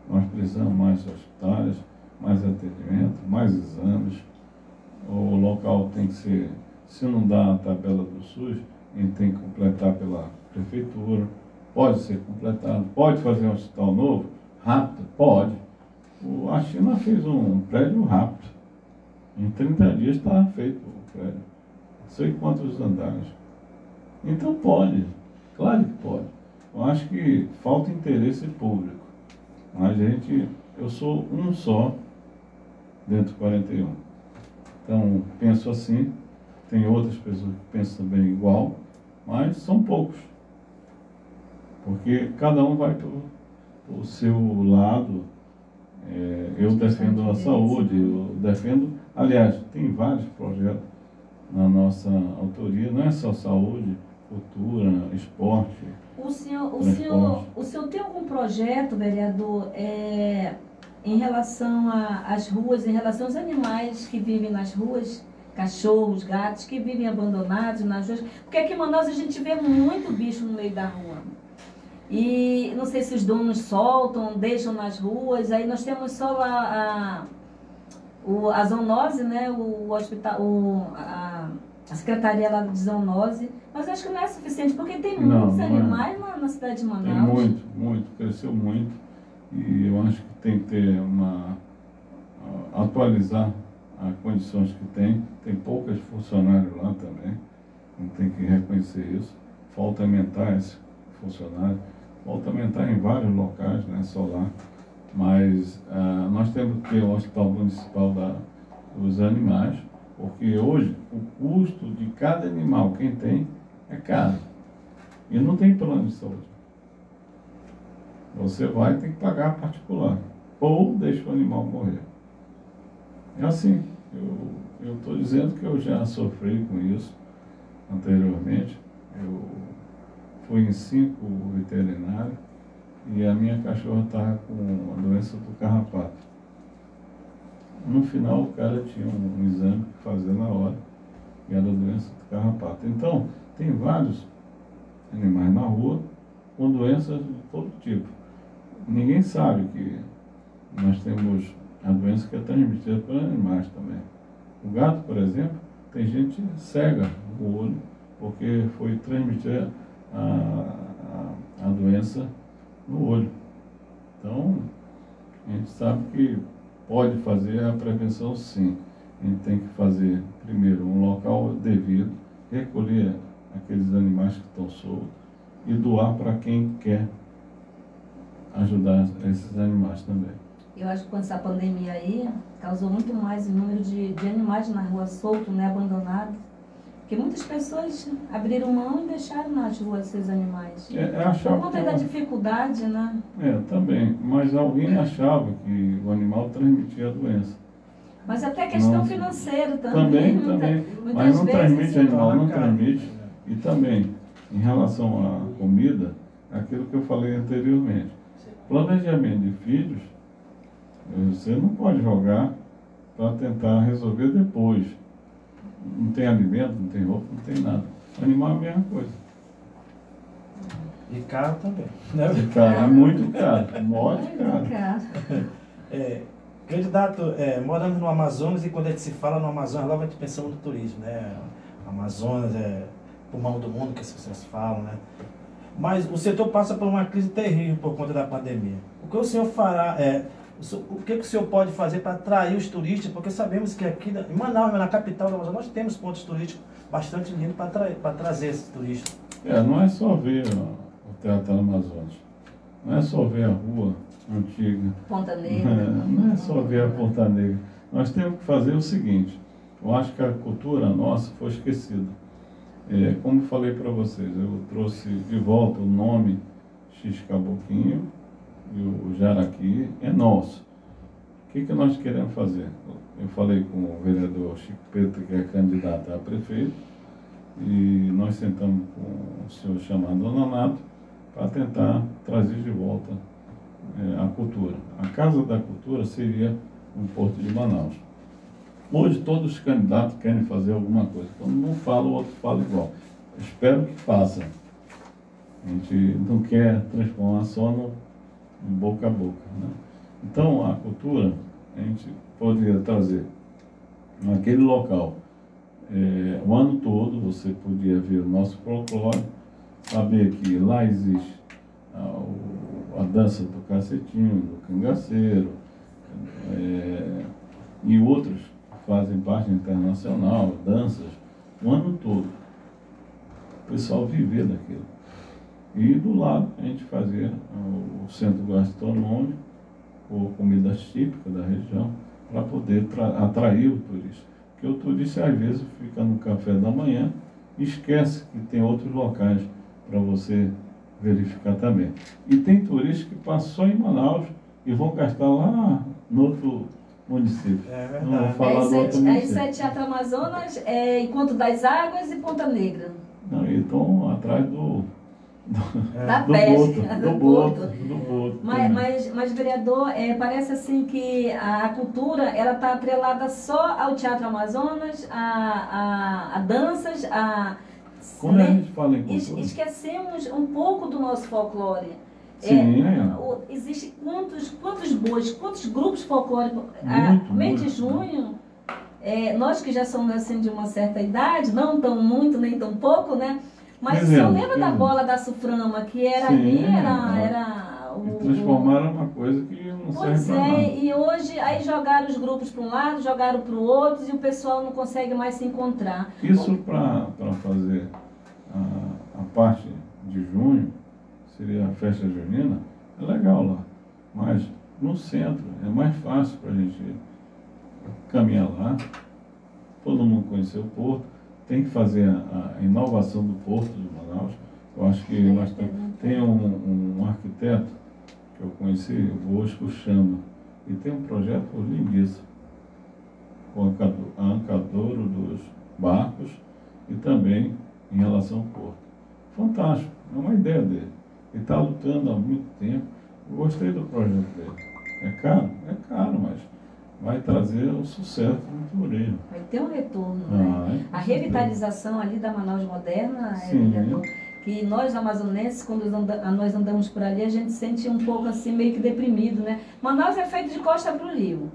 Nós precisamos mais hospitais, mais atendimento, mais exames. O local tem que ser, se não dá a tabela do SUS, a gente tem que completar pela prefeitura. Pode ser completado. Pode fazer um hospital novo? Rápido? Pode. A China fez um prédio rápido. Em 30 dias estava feito o prédio. Não sei quantos andares. Então pode. Claro que pode. Eu acho que falta interesse público. Eu sou um só dentro do 41. Então, penso assim, tem outras pessoas que pensam também igual, mas são poucos. Porque cada um vai para o seu lado. Eu defendo a saúde, eu defendo... Aliás, tem vários projetos na nossa autoria, não é só saúde, cultura, esporte. O senhor tem algum projeto, vereador, em relação às ruas, em relação aos animais que vivem nas ruas, cachorros, gatos, que vivem abandonados nas ruas? Porque aqui em Manaus a gente vê muito bicho no meio da rua. E não sei se os donos soltam, deixam nas ruas. Aí nós temos só lá a zoonose, né? O hospital, a secretaria lá de zoonose. Mas acho que não é suficiente, porque tem muitos animais na cidade de Manaus. Tem muito, cresceu muito. E eu acho que tem que ter atualizar as condições que tem. Tem poucos funcionários lá também. Não tem que reconhecer isso. Falta aumentar esse funcionário. Falta aumentar em vários locais, não é só lá. Mas nós temos que ter o Hospital Municipal dos Animais, porque hoje o custo de cada animal, quem tem, é caro. E não tem plano de saúde. Você vai ter que pagar particular. Ou deixa o animal morrer. É assim. Eu estou dizendo que eu já sofri com isso anteriormente. Eu fui em 5 veterinários e a minha cachorra estava com a doença do carrapato. No final, o cara tinha um exame que fazer na hora e era a doença do carrapato. Então, tem vários animais na rua com doenças de todo tipo. Ninguém sabe que nós temos a doença que é transmitida por animais também. O gato, por exemplo, tem gente cega no olho porque foi transmitida a doença no olho. Então, a gente sabe que pode fazer a prevenção, sim. A gente tem que fazer, primeiro, um local devido, recolher aqueles animais que estão soltos e doar para quem quer ajudar esses animais também. Eu acho que com essa pandemia aí, causou muito mais o número de animais na rua soltos, né, abandonados. Porque muitas pessoas abriram mão e deixaram nas ruas seus animais. Por conta da dificuldade, né? Também. Mas alguém achava que o animal transmitia a doença. Mas até questão financeira também. Também. Mas não transmite animal, não transmite. E também, em relação à comida, aquilo que eu falei anteriormente. Planejamento de filhos, você não pode jogar para tentar resolver depois. Não tem alimento, não tem roupa, não tem nada. O animal é a mesma coisa. E caro também. É muito caro. Morte caro. Candidato, morando no Amazonas, e quando a gente se fala no Amazonas, logo a gente pensa no turismo, né? O Amazonas é pulmão do mundo, que as pessoas falam, né? Mas o setor passa por uma crise terrível por conta da pandemia. O que o senhor fará, o que o senhor pode fazer para atrair os turistas? Porque sabemos que aqui em Manaus, na capital do Amazonas, nós temos pontos turísticos bastante lindos para trazer esses turistas. Não é só ver o Teatro Amazonas, não é só ver a rua antiga. Ponta Negra. Não é só ver a Ponta Negra. Nós temos que fazer o seguinte, eu acho que a cultura nossa foi esquecida. Como falei para vocês, eu trouxe de volta o nome X Caboquinho e o Jaraqui é nosso. O que nós queremos fazer? Eu falei com o vereador Chico Preto, que é candidato a prefeito, e nós sentamos com o senhor chamado Nonato para tentar trazer de volta a cultura. A Casa da Cultura seria um Porto de Manaus. Hoje todos os candidatos querem fazer alguma coisa. Quando um fala, o outro fala igual. Espero que façam. A gente não quer transformar só no boca a boca, né? Então, a cultura, a gente poderia trazer naquele local. O ano todo você podia ver o nosso folclore, saber que lá existe a dança do cacetinho, do cangaceiro, e outros fazem parte internacional, danças, o ano todo. O pessoal viver daquilo. E do lado a gente fazia o centro gastronômico, com comidas típicas da região, para poder atrair o turista. Porque o turista às vezes fica no café da manhã e esquece que tem outros locais para você verificar também. E tem turistas que passam em Manaus e vão gastar lá no outro município. É verdade. Não vou falar do outro Isso município. é Teatro Amazonas, Encontro das Águas e Ponta Negra. Não, e estão atrás Da do pesca, boto, do boto. também. Mas, vereador, parece assim que a cultura ela está atrelada só ao Teatro Amazonas, a danças, Quando a gente fala em cultura, esquecemos um pouco do nosso folclore. sim, Existe quantos bois, quantos grupos folclóricos? Mês de junho, nós que já somos assim de uma certa idade, não tão muito, nem tão pouco, né? Mas eu lembro da bola da Suframa, que era sim, ali, era e transformaram uma coisa que não Pois serve para nada. e hoje aí jogaram os grupos para um lado, jogaram para o outro e o pessoal não consegue mais se encontrar. Isso para fazer a parte de junho, seria a festa junina, é legal lá. Mas no centro é mais fácil para a gente caminhar lá, todo mundo conhecer o porto, tem que fazer a inovação do porto de Manaus. Eu acho que nós tem um arquiteto que eu conheci, o Bosco Chama, e tem um projeto lindíssimo, com a ancadouro dos barcos e também em relação ao porto. Fantástico, é uma ideia dele. Ele está lutando há muito tempo. Eu gostei do projeto dele. É caro? É caro, mas vai trazer o sucesso do turismo. Vai ter um retorno, né? A revitalização ali da Manaus Moderna, vereador, que nós amazonenses, quando nós andamos por ali, a gente sente um pouco assim, meio que deprimido, né? Manaus é feito de costa para o rio.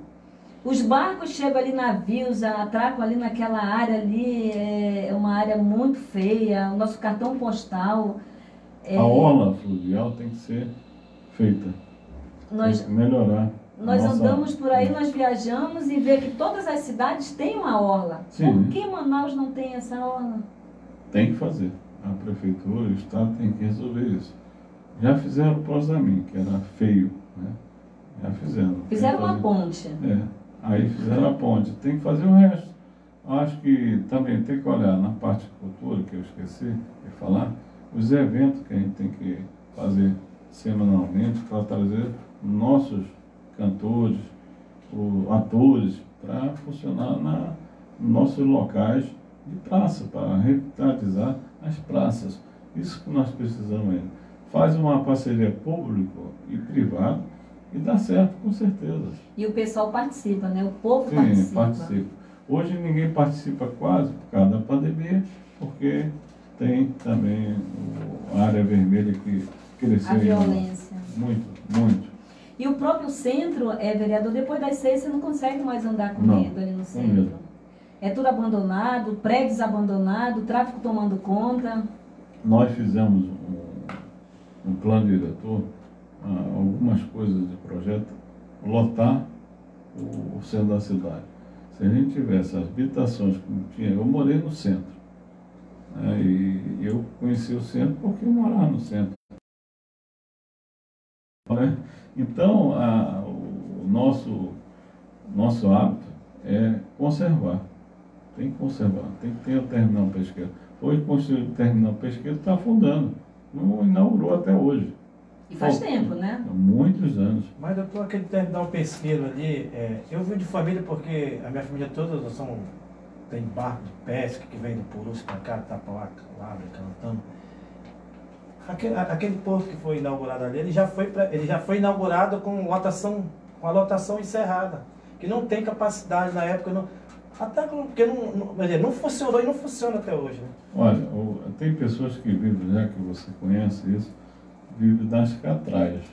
Os barcos chegam ali, navios, atracam ali naquela área ali, é uma área muito feia, o nosso cartão postal. A orla fluvial tem que ser feita, tem que melhorar. Nós andamos por aí, nós viajamos e vê que todas as cidades têm uma orla. Sim. Por que Manaus não tem essa orla? Tem que fazer. A prefeitura, o estado tem que resolver isso. Já fizeram o Prosamin, que era feio, né? Já fizeram. Fizeram uma ponte. Aí fizeram a ponte. Tem que fazer o resto. Acho que também tem que olhar na parte de cultura, que eu esqueci de falar, os eventos que a gente tem que fazer semanalmente para trazer nossos cantores, atores, para funcionar nos nossos locais de praça, para revitalizar as praças. Isso que nós precisamos ainda. Faz uma parceria público e privado e dá certo, com certeza. E o pessoal participa, né? O povo participa. Hoje ninguém participa quase por causa da pandemia, porque tem também a área vermelha que cresceu. A violência. Muito, muito. E o próprio centro, vereador, depois das 6 você não consegue mais andar com medo ali no centro. É tudo abandonado, prédios abandonados, tráfico tomando conta. Nós fizemos um plano diretor, algumas coisas de projeto, lotar o centro da cidade. Se a gente tivesse as habitações que tinha, eu morei no centro, né, e eu conheci o centro porque eu morava no centro. Então, o nosso hábito é conservar. Tem que conservar, tem que ter o terminal pesqueiro. Foi construído o terminal pesqueiro, está afundando. Não inaugurou até hoje. E faz tempo, né? Há muitos anos. Mas, doutor, aquele terminal pesqueiro ali, eu vim de família porque a minha família toda tem barco de pesca que vem do Purus para cá, Tapauá, Calabria, Calantano. Aquele porto que foi inaugurado ali, ele já foi inaugurado com a lotação encerrada, que não tem capacidade na época, até porque não funcionou e não funciona até hoje. Né? Olha, tem pessoas que vivem, já que você conhece isso, vivem das catraias.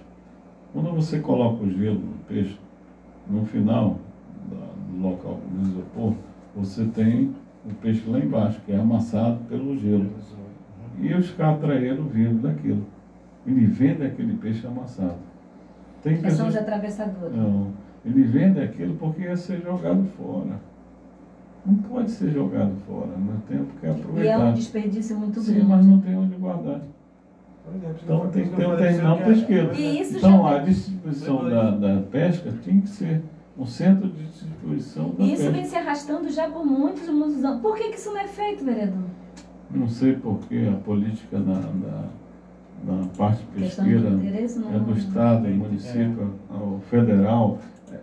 Quando você coloca o gelo no peixe, no final do local do isopor, você tem o peixe lá embaixo, que é amassado pelo gelo. E os catraeiros vivem daquilo. Ele vende aquele peixe amassado. Tem pessoas... São os atravessadores. Não, ele vende aquilo porque ia ser jogado fora. Não pode ser jogado fora, nós temos que aproveitar. E é um desperdício muito grande. Sim, mas não tem onde guardar. Então tem que ter um terminal pesqueiro. Então a distribuição da pesca tem que ser um centro de distribuição da E isso pesca. vem se arrastando já por muitos anos. Por que isso não é feito, vereador? Não sei porque a política da parte Questão de pesqueira interesse não- é do Estado, do município, ao federal.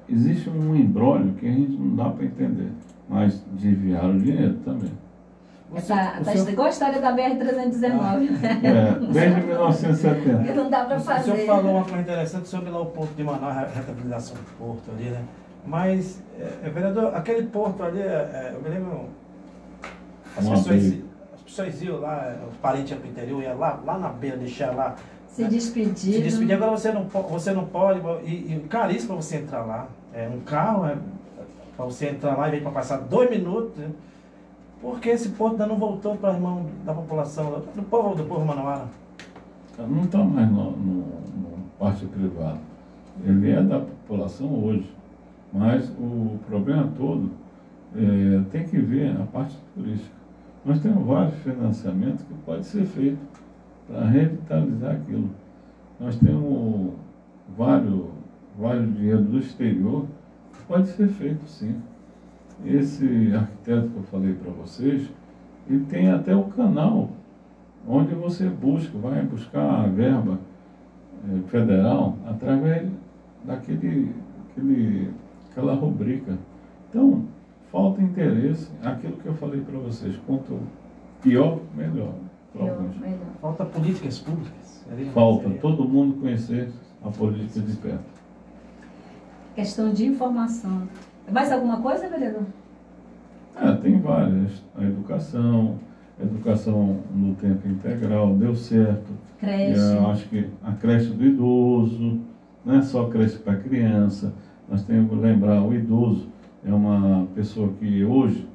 Existe um imbróglio que a gente não dá para entender, mas desviar o dinheiro também. Igual a história da BR-319. Desde 1970. Não dá para O fazer. senhor falou uma coisa interessante sobre lá o porto de Manaus, a rentabilização do porto ali, né? Mas, vereador, aquele porto ali, eu me lembro, as pessoas iam lá, os parentes iam para o interior, iam lá na beira, deixar lá. Se despedir. Se despedir, agora você não pode, e caríssimo para você entrar lá. Um carro, para você entrar lá e vem para passar 2 minutos, né? Porque esse porto ainda não voltou para as mãos da população, do povo manauara. Não está mais no parte privada. Ele é da população hoje. Mas o problema todo tem que ver a parte turística. Nós temos vários financiamentos que podem ser feitos para revitalizar aquilo. Nós temos vários dinheiros do exterior que pode ser feito sim. Esse arquiteto que eu falei para vocês, ele tem até o canal onde você vai buscar a verba federal através daquela rubrica. Então, falta interesse, aquilo que eu falei para vocês, quanto pior, melhor. Falta políticas públicas. Falta todo mundo conhecer a política de perto. Questão de informação. Mais alguma coisa, vereador? Tem várias. A educação no tempo integral, deu certo. Creche. Eu acho que a creche do idoso, não é só creche para criança. Nós temos que lembrar, o idoso é uma pessoa que hoje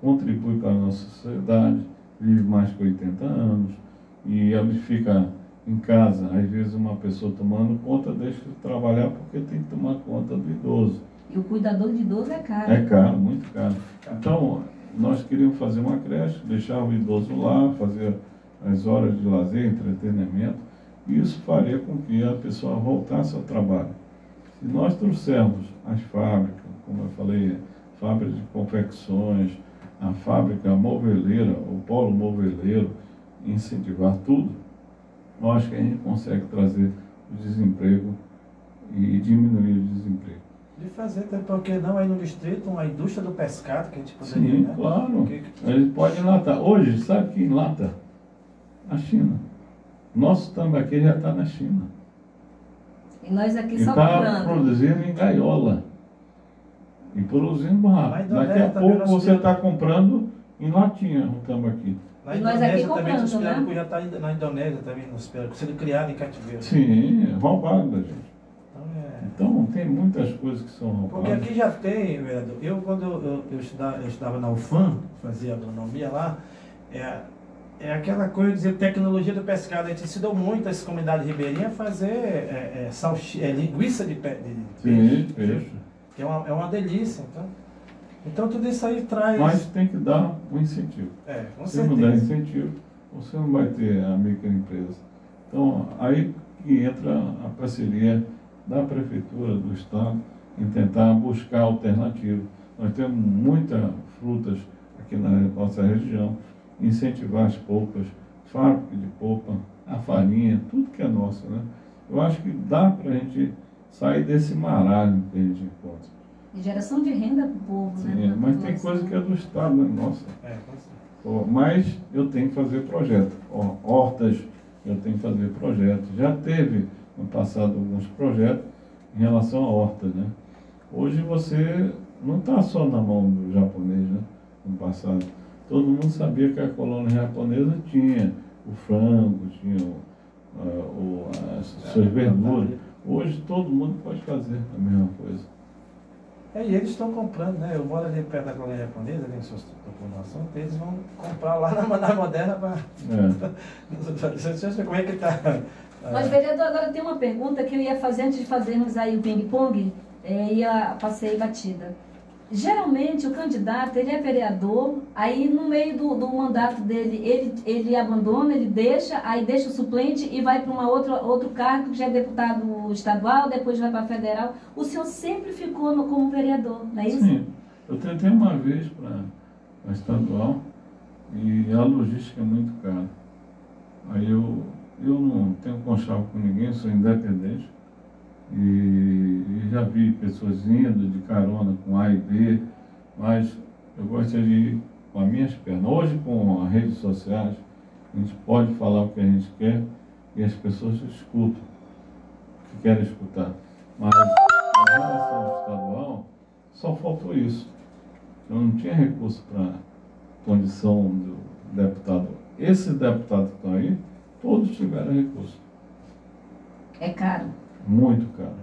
contribui para a nossa sociedade, vive mais de 80 anos, e ele fica em casa, às vezes uma pessoa tomando conta, deixa de trabalhar porque tem que tomar conta do idoso. E o cuidador de idoso é caro. É caro, muito caro. Então, nós queríamos fazer uma creche, deixar o idoso lá, fazer as horas de lazer, entretenimento, e isso faria com que a pessoa voltasse ao trabalho. Se nós trouxermos as fábricas, como eu falei, fábrica de confecções, a fábrica moveleira, o polo moveleiro, incentivar tudo, eu acho que a gente consegue trazer o desemprego e diminuir o desemprego. De fazer, porque não aí no distrito, uma indústria do pescado que a gente poderia, Sim, né? claro. Eles podem enlatar. Hoje, sabe que enlata? A China. Nosso tambaqui já está na China. E nós aqui E só está comprando. produzindo em gaiola. E produzindo rápido. Mas Daqui a também pouco nós você temos- está comprando em latinha o tambaqui. Na E nós aqui Indonésia também, comprando, os pirarucu né? já está na Indonésia também, nos pirarucu, sendo criado em cativeiro. Sim, é roubado da gente. Então, Então, tem muitas coisas que são porque roubadas. aqui já tem, vereador, quando eu estudava na UFAM, fazia agronomia lá, é aquela coisa de dizer tecnologia do pescado. A gente ensinou muito as comunidades ribeirinhas a fazer linguiça de peixe, Sim, peixe. que é uma delícia. Então tudo isso aí traz... Mas tem que dar um incentivo. com Se não der certeza. incentivo, você não vai ter a microempresa. Então, aí que entra a parceria da Prefeitura, do Estado, em tentar buscar alternativas. Nós temos muitas frutas aqui na nossa região, incentivar as polpas, fábrica de polpa, a farinha, tudo que é nosso, né? Eu acho que dá para a gente sair desse marasmo que a gente encontra. E geração de renda para o povo, Sim, né? mas tem coisa que é do Estado, né? Nossa. Com certeza. Mas eu tenho que fazer projeto. Hortas, eu tenho que fazer projeto. Já teve no passado alguns projetos em relação a hortas, né? Hoje você não está só na mão do japonês, né? No passado. Todo mundo sabia que a colônia japonesa tinha o frango, tinha as suas verduras. Hoje todo mundo pode fazer a mesma coisa. E eles estão comprando, né? Eu moro ali perto da colônia japonesa, ali em sua população, eles vão comprar lá na Moderna para... Como é que está? Mas, vereador, agora tem uma pergunta que eu ia fazer antes de fazermos aí o ping-pong, passei batida. Geralmente o candidato, ele é vereador, aí no meio do mandato dele, ele abandona, ele deixa, aí deixa o suplente e vai para outro cargo, que já é deputado estadual, depois vai para federal. O senhor sempre ficou como vereador, não é isso? Sim, eu tentei uma vez para estadual e a logística é muito cara. Aí eu não tenho conchavo com ninguém, sou independente. E já vi pessoas indo de carona com A e B, mas eu gostaria de ir com as minhas pernas. Hoje, com as redes sociais, a gente pode falar o que a gente quer e as pessoas escutam o que querem escutar. Mas, em relação ao estadual, só faltou isso. Eu não tinha recurso para condição do deputado. Esses deputados que estão aí, todos tiveram recurso. É caro. Muito caro.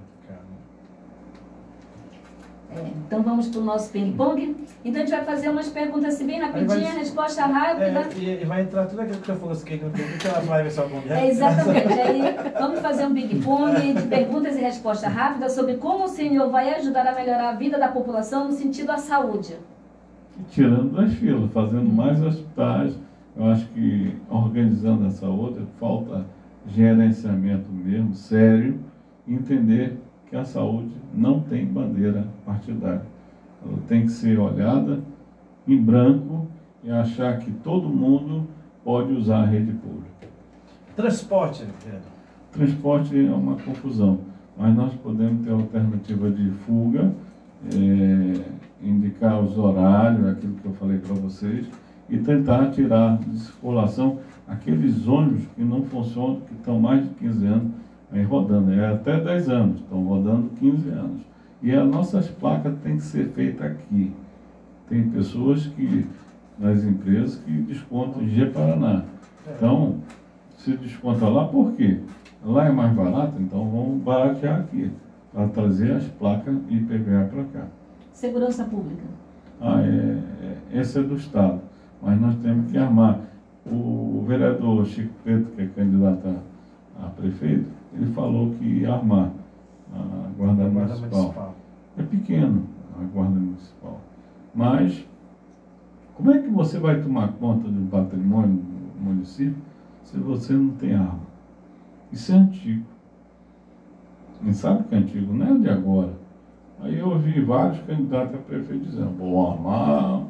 Então vamos para o nosso ping-pong. Então a gente vai fazer umas perguntas assim bem rapidinha, resposta rápida. E vai entrar tudo aquilo que você falou, que ela vai ver só com Exatamente. Aí vamos fazer um ping-pong de perguntas e resposta rápida sobre como o senhor vai ajudar a melhorar a vida da população no sentido da saúde. Tirando das filas, fazendo mais hospitais. Eu acho que organizando a saúde, falta gerenciamento mesmo, sério, entender que a saúde não tem bandeira partidária. Ela tem que ser olhada em branco e achar que todo mundo pode usar a rede pública. Transporte, Transporte é uma confusão, mas nós podemos ter alternativa de fuga, indicar os horários, aquilo que eu falei para vocês, e tentar tirar de circulação aqueles ônibus que não funcionam, que estão mais de 15 anos aí rodando, até 10 anos, estão rodando 15 anos. E as nossas placas têm que ser feitas aqui. Tem pessoas que, nas empresas, que descontam em G-Paraná. Então, se desconta lá, por quê? Lá é mais barato, então vamos baratear aqui, para trazer as placas IPVA para cá. Segurança pública. Esse é do Estado, mas nós temos que armar. O vereador Chico Preto, que é candidato a prefeito, ele falou que ia armar a Guarda Municipal. É pequeno a Guarda Municipal. Mas, como é que você vai tomar conta do patrimônio do município se você não tem arma? Isso é antigo. A gente sabe que é antigo, não é de agora. Aí eu ouvi vários candidatos a prefeito dizendo, vou armar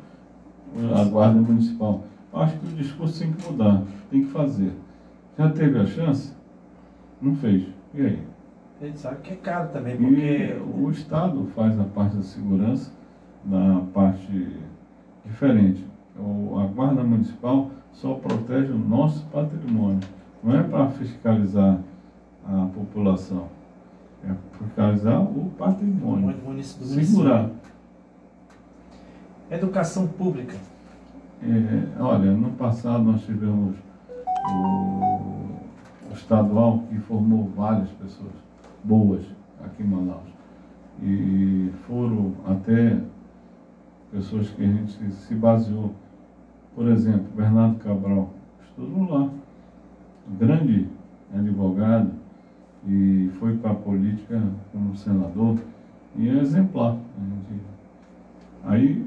a Guarda Municipal. Acho que o discurso tem que mudar, tem que fazer. Já teve a chance? Não fez. E aí? A gente sabe que é caro também, porque... E o Estado faz a parte da segurança, na parte diferente. A Guarda Municipal só protege o nosso patrimônio. Não é para fiscalizar a população. É fiscalizar o patrimônio. Segurar. Educação pública. Olha, no passado nós tivemos o estadual que formou várias pessoas boas aqui em Manaus. E foram até pessoas que a gente se baseou. Por exemplo, Bernardo Cabral estudou lá, grande advogado, e foi para a política como senador, e é exemplar. Aí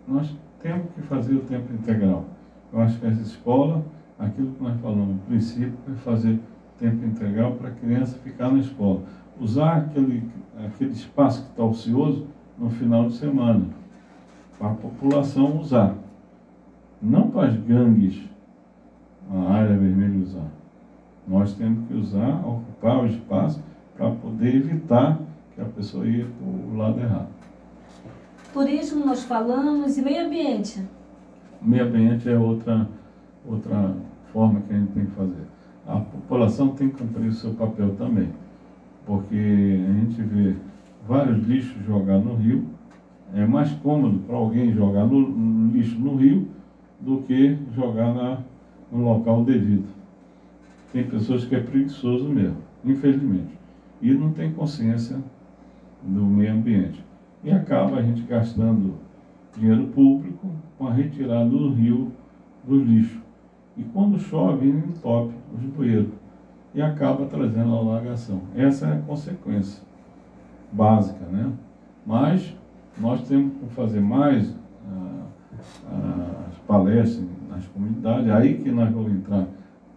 nós temos que fazer o tempo integral. Eu acho que essa escola, aquilo que nós falamos, o princípio é fazer tempo integral para a criança ficar na escola. Usar aquele espaço que está ocioso no final de semana, para a população usar. Não para as gangues, a área vermelha usar. Nós temos que usar, ocupar o espaço para poder evitar que a pessoa ia para o lado errado. Turismo nós falamos, e meio ambiente? Meio ambiente é outra forma que a gente tem que fazer. A população tem que cumprir o seu papel também, porque a gente vê vários lixos jogados no rio. É mais cômodo para alguém jogar no lixo no rio do que jogar no local devido. Tem pessoas que é preguiçoso mesmo, infelizmente, e não tem consciência do meio ambiente. E acaba a gente gastando dinheiro público com a retirada do rio do lixo. E quando chove, ele entope os bueiros e acaba trazendo a alagação. Essa é a consequência básica, né? Mas nós temos que fazer mais as palestras nas comunidades, aí que nós vamos entrar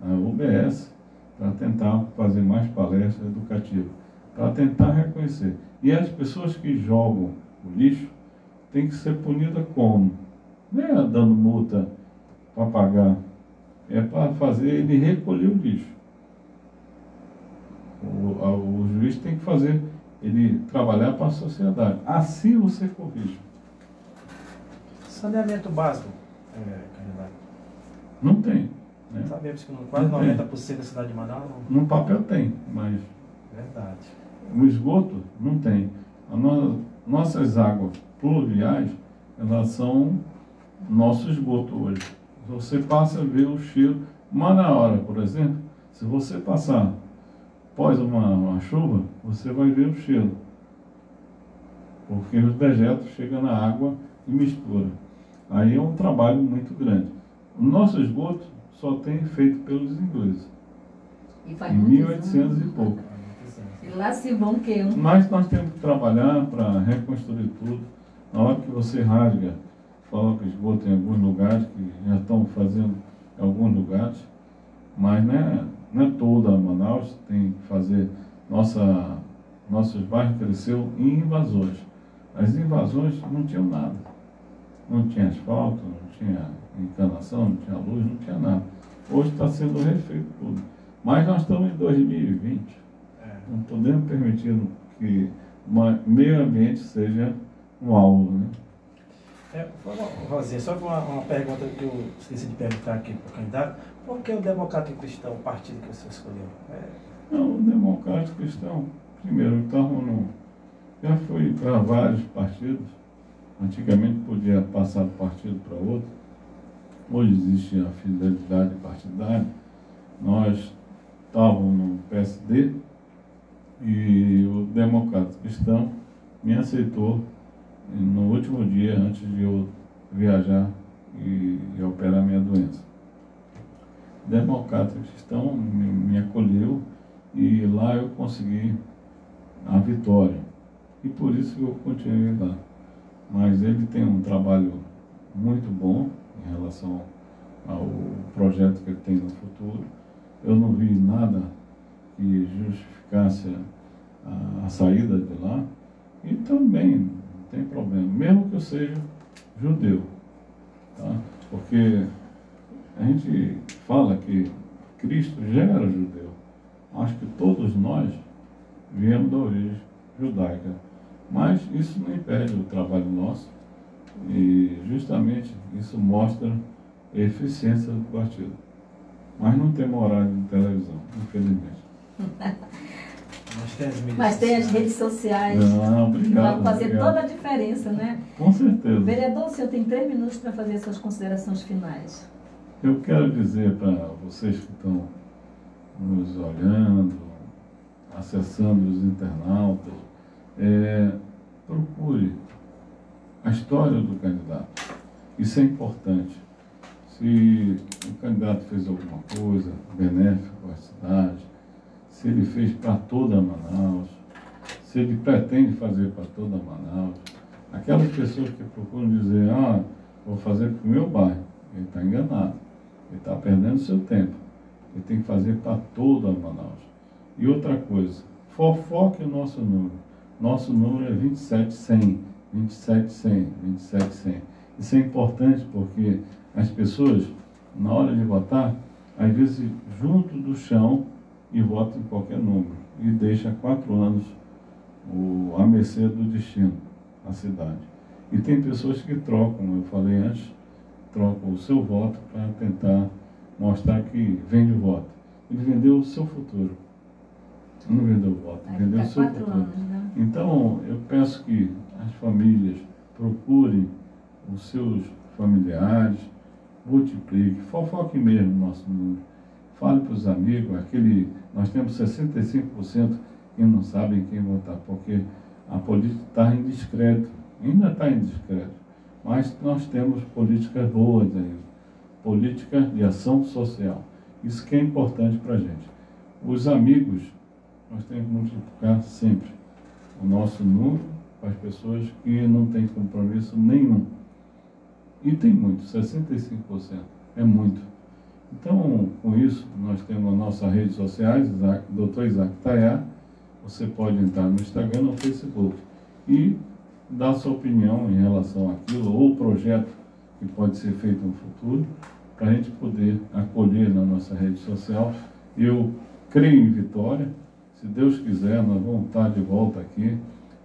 na UBS para tentar fazer mais palestras educativas, para tentar reconhecer. E as pessoas que jogam o lixo têm que ser punidas como? Não é dando multa para pagar, é para fazer ele recolher o lixo. O juiz tem que fazer ele trabalhar para a sociedade. Assim você corrige. Saneamento básico, candidato. Não tem. Né? Sabemos que quase 90% da cidade de Manaus No papel tem, mas Verdade. o esgoto não tem. Nossas águas pluviais, elas são nosso esgoto hoje. Você passa a ver o cheiro. Manaus, por exemplo, se você passar após uma chuva, você vai ver o cheiro. Porque os dejetos chegam na água e misturam. Aí é um trabalho muito grande. O nosso esgoto só tem feito pelos ingleses. E faz Em muitos 1800 anos. e pouco. E lá se vão que eu. Mas nós temos que trabalhar para reconstruir tudo. Na hora que você rasga, coloca esgoto em alguns lugares, que já estão fazendo em alguns lugares, mas não é toda Manaus, tem que fazer. Nossos bairros cresceu em invasões. As invasões não tinham nada. Não tinha asfalto, não tinha encanação, não tinha luz, não tinha nada. Hoje está sendo refeito tudo. Mas nós estamos em 2020. Não podemos permitir que o meio ambiente seja um alvo. Né? Rosinha, só uma pergunta que eu esqueci de perguntar aqui para o candidato. Por que o Democrata Cristão, o partido que você escolheu? Não, o Democrata Cristão, primeiro, já fui para vários partidos. Antigamente podia passar de partido para outro. Hoje existe a fidelidade partidária. Nós estávamos no PSD e o Democrata Cristão me aceitou no último dia antes de eu viajar e operar minha doença. O Democrata Cristão me acolheu e lá eu consegui a vitória. E por isso eu continuei lá. Mas ele tem um trabalho muito bom em relação ao projeto que ele tem no futuro. Eu não vi nada que justificasse a saída de lá. E também não tem problema, mesmo que eu seja judeu. Tá? Porque a gente fala que Cristo já era judeu. Acho que todos nós viemos da origem judaica. Mas isso não impede o trabalho nosso e justamente isso mostra a eficiência do partido. Mas não tem horário de televisão, infelizmente. Mas tem as redes sociais. Não, obrigado. Vão fazer obrigado. toda a diferença, né? Com certeza. Vereador, o senhor tem 3 minutos para fazer suas considerações finais. Eu quero dizer para vocês que estão nos olhando, acessando os internautas, procure a história do candidato. Isso é importante. Se o candidato fez alguma coisa benéfica à cidade, se ele fez para toda Manaus, se ele pretende fazer para toda Manaus, aquelas pessoas que procuram dizer, vou fazer para o meu bairro, ele está enganado, ele está perdendo seu tempo, ele tem que fazer para toda Manaus. E outra coisa, fofoque o nosso número. Nosso número é 27100, 27100, 27100. Isso é importante porque as pessoas, na hora de votar, às vezes junto do chão e votam em qualquer número. E deixa 4 anos à mercê do destino, a cidade. E tem pessoas que trocam, eu falei antes, trocam o seu voto para tentar mostrar que vende o voto. Ele vendeu o seu futuro. Não vendeu o voto, vendeu o seu futuro. Anos, né? Então, eu peço que as famílias procurem os seus familiares, multiplique, fofoque mesmo o nosso número. Fale para os amigos, nós temos 65% que não sabem quem votar, porque a política está em descrédito, ainda está em descrédito. Mas nós temos políticas boas ainda, políticas de ação social. Isso que é importante para a gente. Os amigos, nós temos que multiplicar sempre. O nosso número com as pessoas que não têm compromisso nenhum. E tem muito, 65%. É muito. Então, com isso, nós temos nossas redes sociais, Dr. Isaac Tayá. Você pode entrar no Instagram, no Facebook e dar sua opinião em relação àquilo, ou projeto que pode ser feito no futuro, para a gente poder acolher na nossa rede social. Eu creio em vitória. Se Deus quiser, nós vamos estar de volta aqui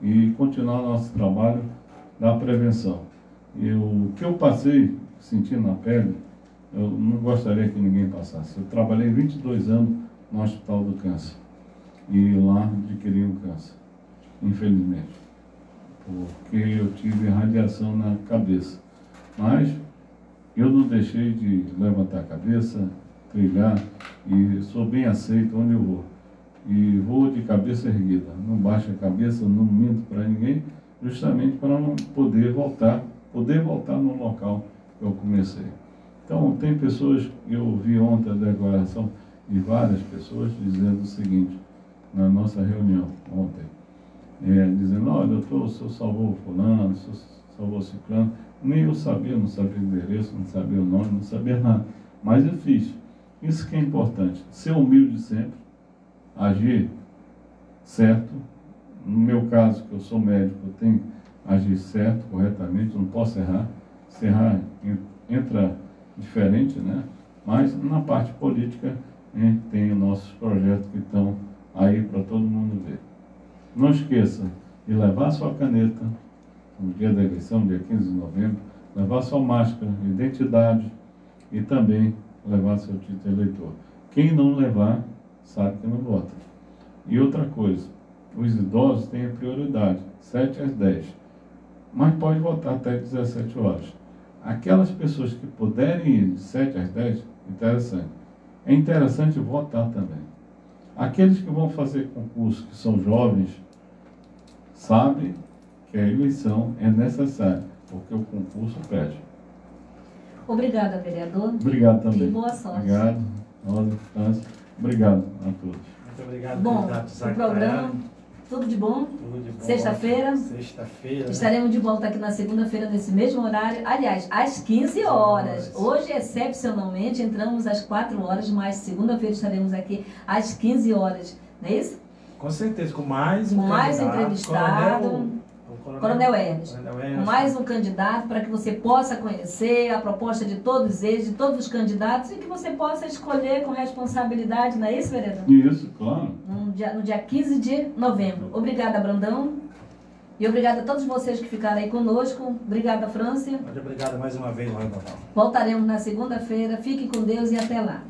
e continuar nosso trabalho da prevenção. O que eu passei, sentindo na pele, eu não gostaria que ninguém passasse. Eu trabalhei 22 anos no Hospital do Câncer e lá adquiri um câncer, infelizmente, porque eu tive radiação na cabeça. Mas eu não deixei de levantar a cabeça, trilhar, e sou bem aceito onde eu vou. E vou de cabeça erguida, não baixo a cabeça, não minto para ninguém, justamente para não poder voltar no local que eu comecei. Então, tem pessoas, eu vi ontem a declaração de várias pessoas dizendo o seguinte, na nossa reunião ontem, dizendo, olha, doutor, o senhor salvou fulano, o senhor salvou ciclano. Nem eu sabia, não sabia o endereço, não sabia o nome, não sabia nada. Mas eu fiz. Isso que é importante, ser humilde sempre, agir certo. No meu caso, que eu sou médico, eu tenho que agir certo, corretamente, não posso errar. Se errar, entra diferente, né? Mas na parte política, a gente tem os nossos projetos que estão aí para todo mundo ver. Não esqueça de levar sua caneta no dia da eleição, dia 15 de novembro, levar sua máscara, identidade e também levar seu título eleitor. Quem não levar, sabe que não vota. E outra coisa, os idosos têm a prioridade, 7 às 10, mas pode votar até 17 horas. Aquelas pessoas que puderem ir de 7 às 10, interessante. É interessante votar também. Aqueles que vão fazer concurso, que são jovens, sabem que a eleição é necessária, porque o concurso pede. Obrigada, vereador. Obrigado também. E boa sorte. Obrigado, Rosa, França. Obrigado a todos. Muito obrigado, Bom, candidato Isaac o programa, Tayá. tudo de bom? Tudo de bom. Sexta-feira. Sexta-feira. Estaremos de volta aqui na segunda-feira, nesse mesmo horário. Aliás, às 15 horas. Hoje, excepcionalmente, entramos às 4 horas, mas segunda-feira estaremos aqui às 15 horas. Não é isso? Com certeza, com mais um Com mais candidato, entrevistado. Coronel Hermes. Com mais um candidato para que você possa conhecer a proposta de todos eles, de todos os candidatos, e que você possa escolher com responsabilidade, não é isso, vereador? Isso, claro. No dia 15 de novembro. Obrigada, Brandão. E obrigada a todos vocês que ficaram aí conosco. Obrigada, França. Muito obrigado mais uma vez, Laura. Voltaremos na segunda-feira. Fique com Deus e até lá.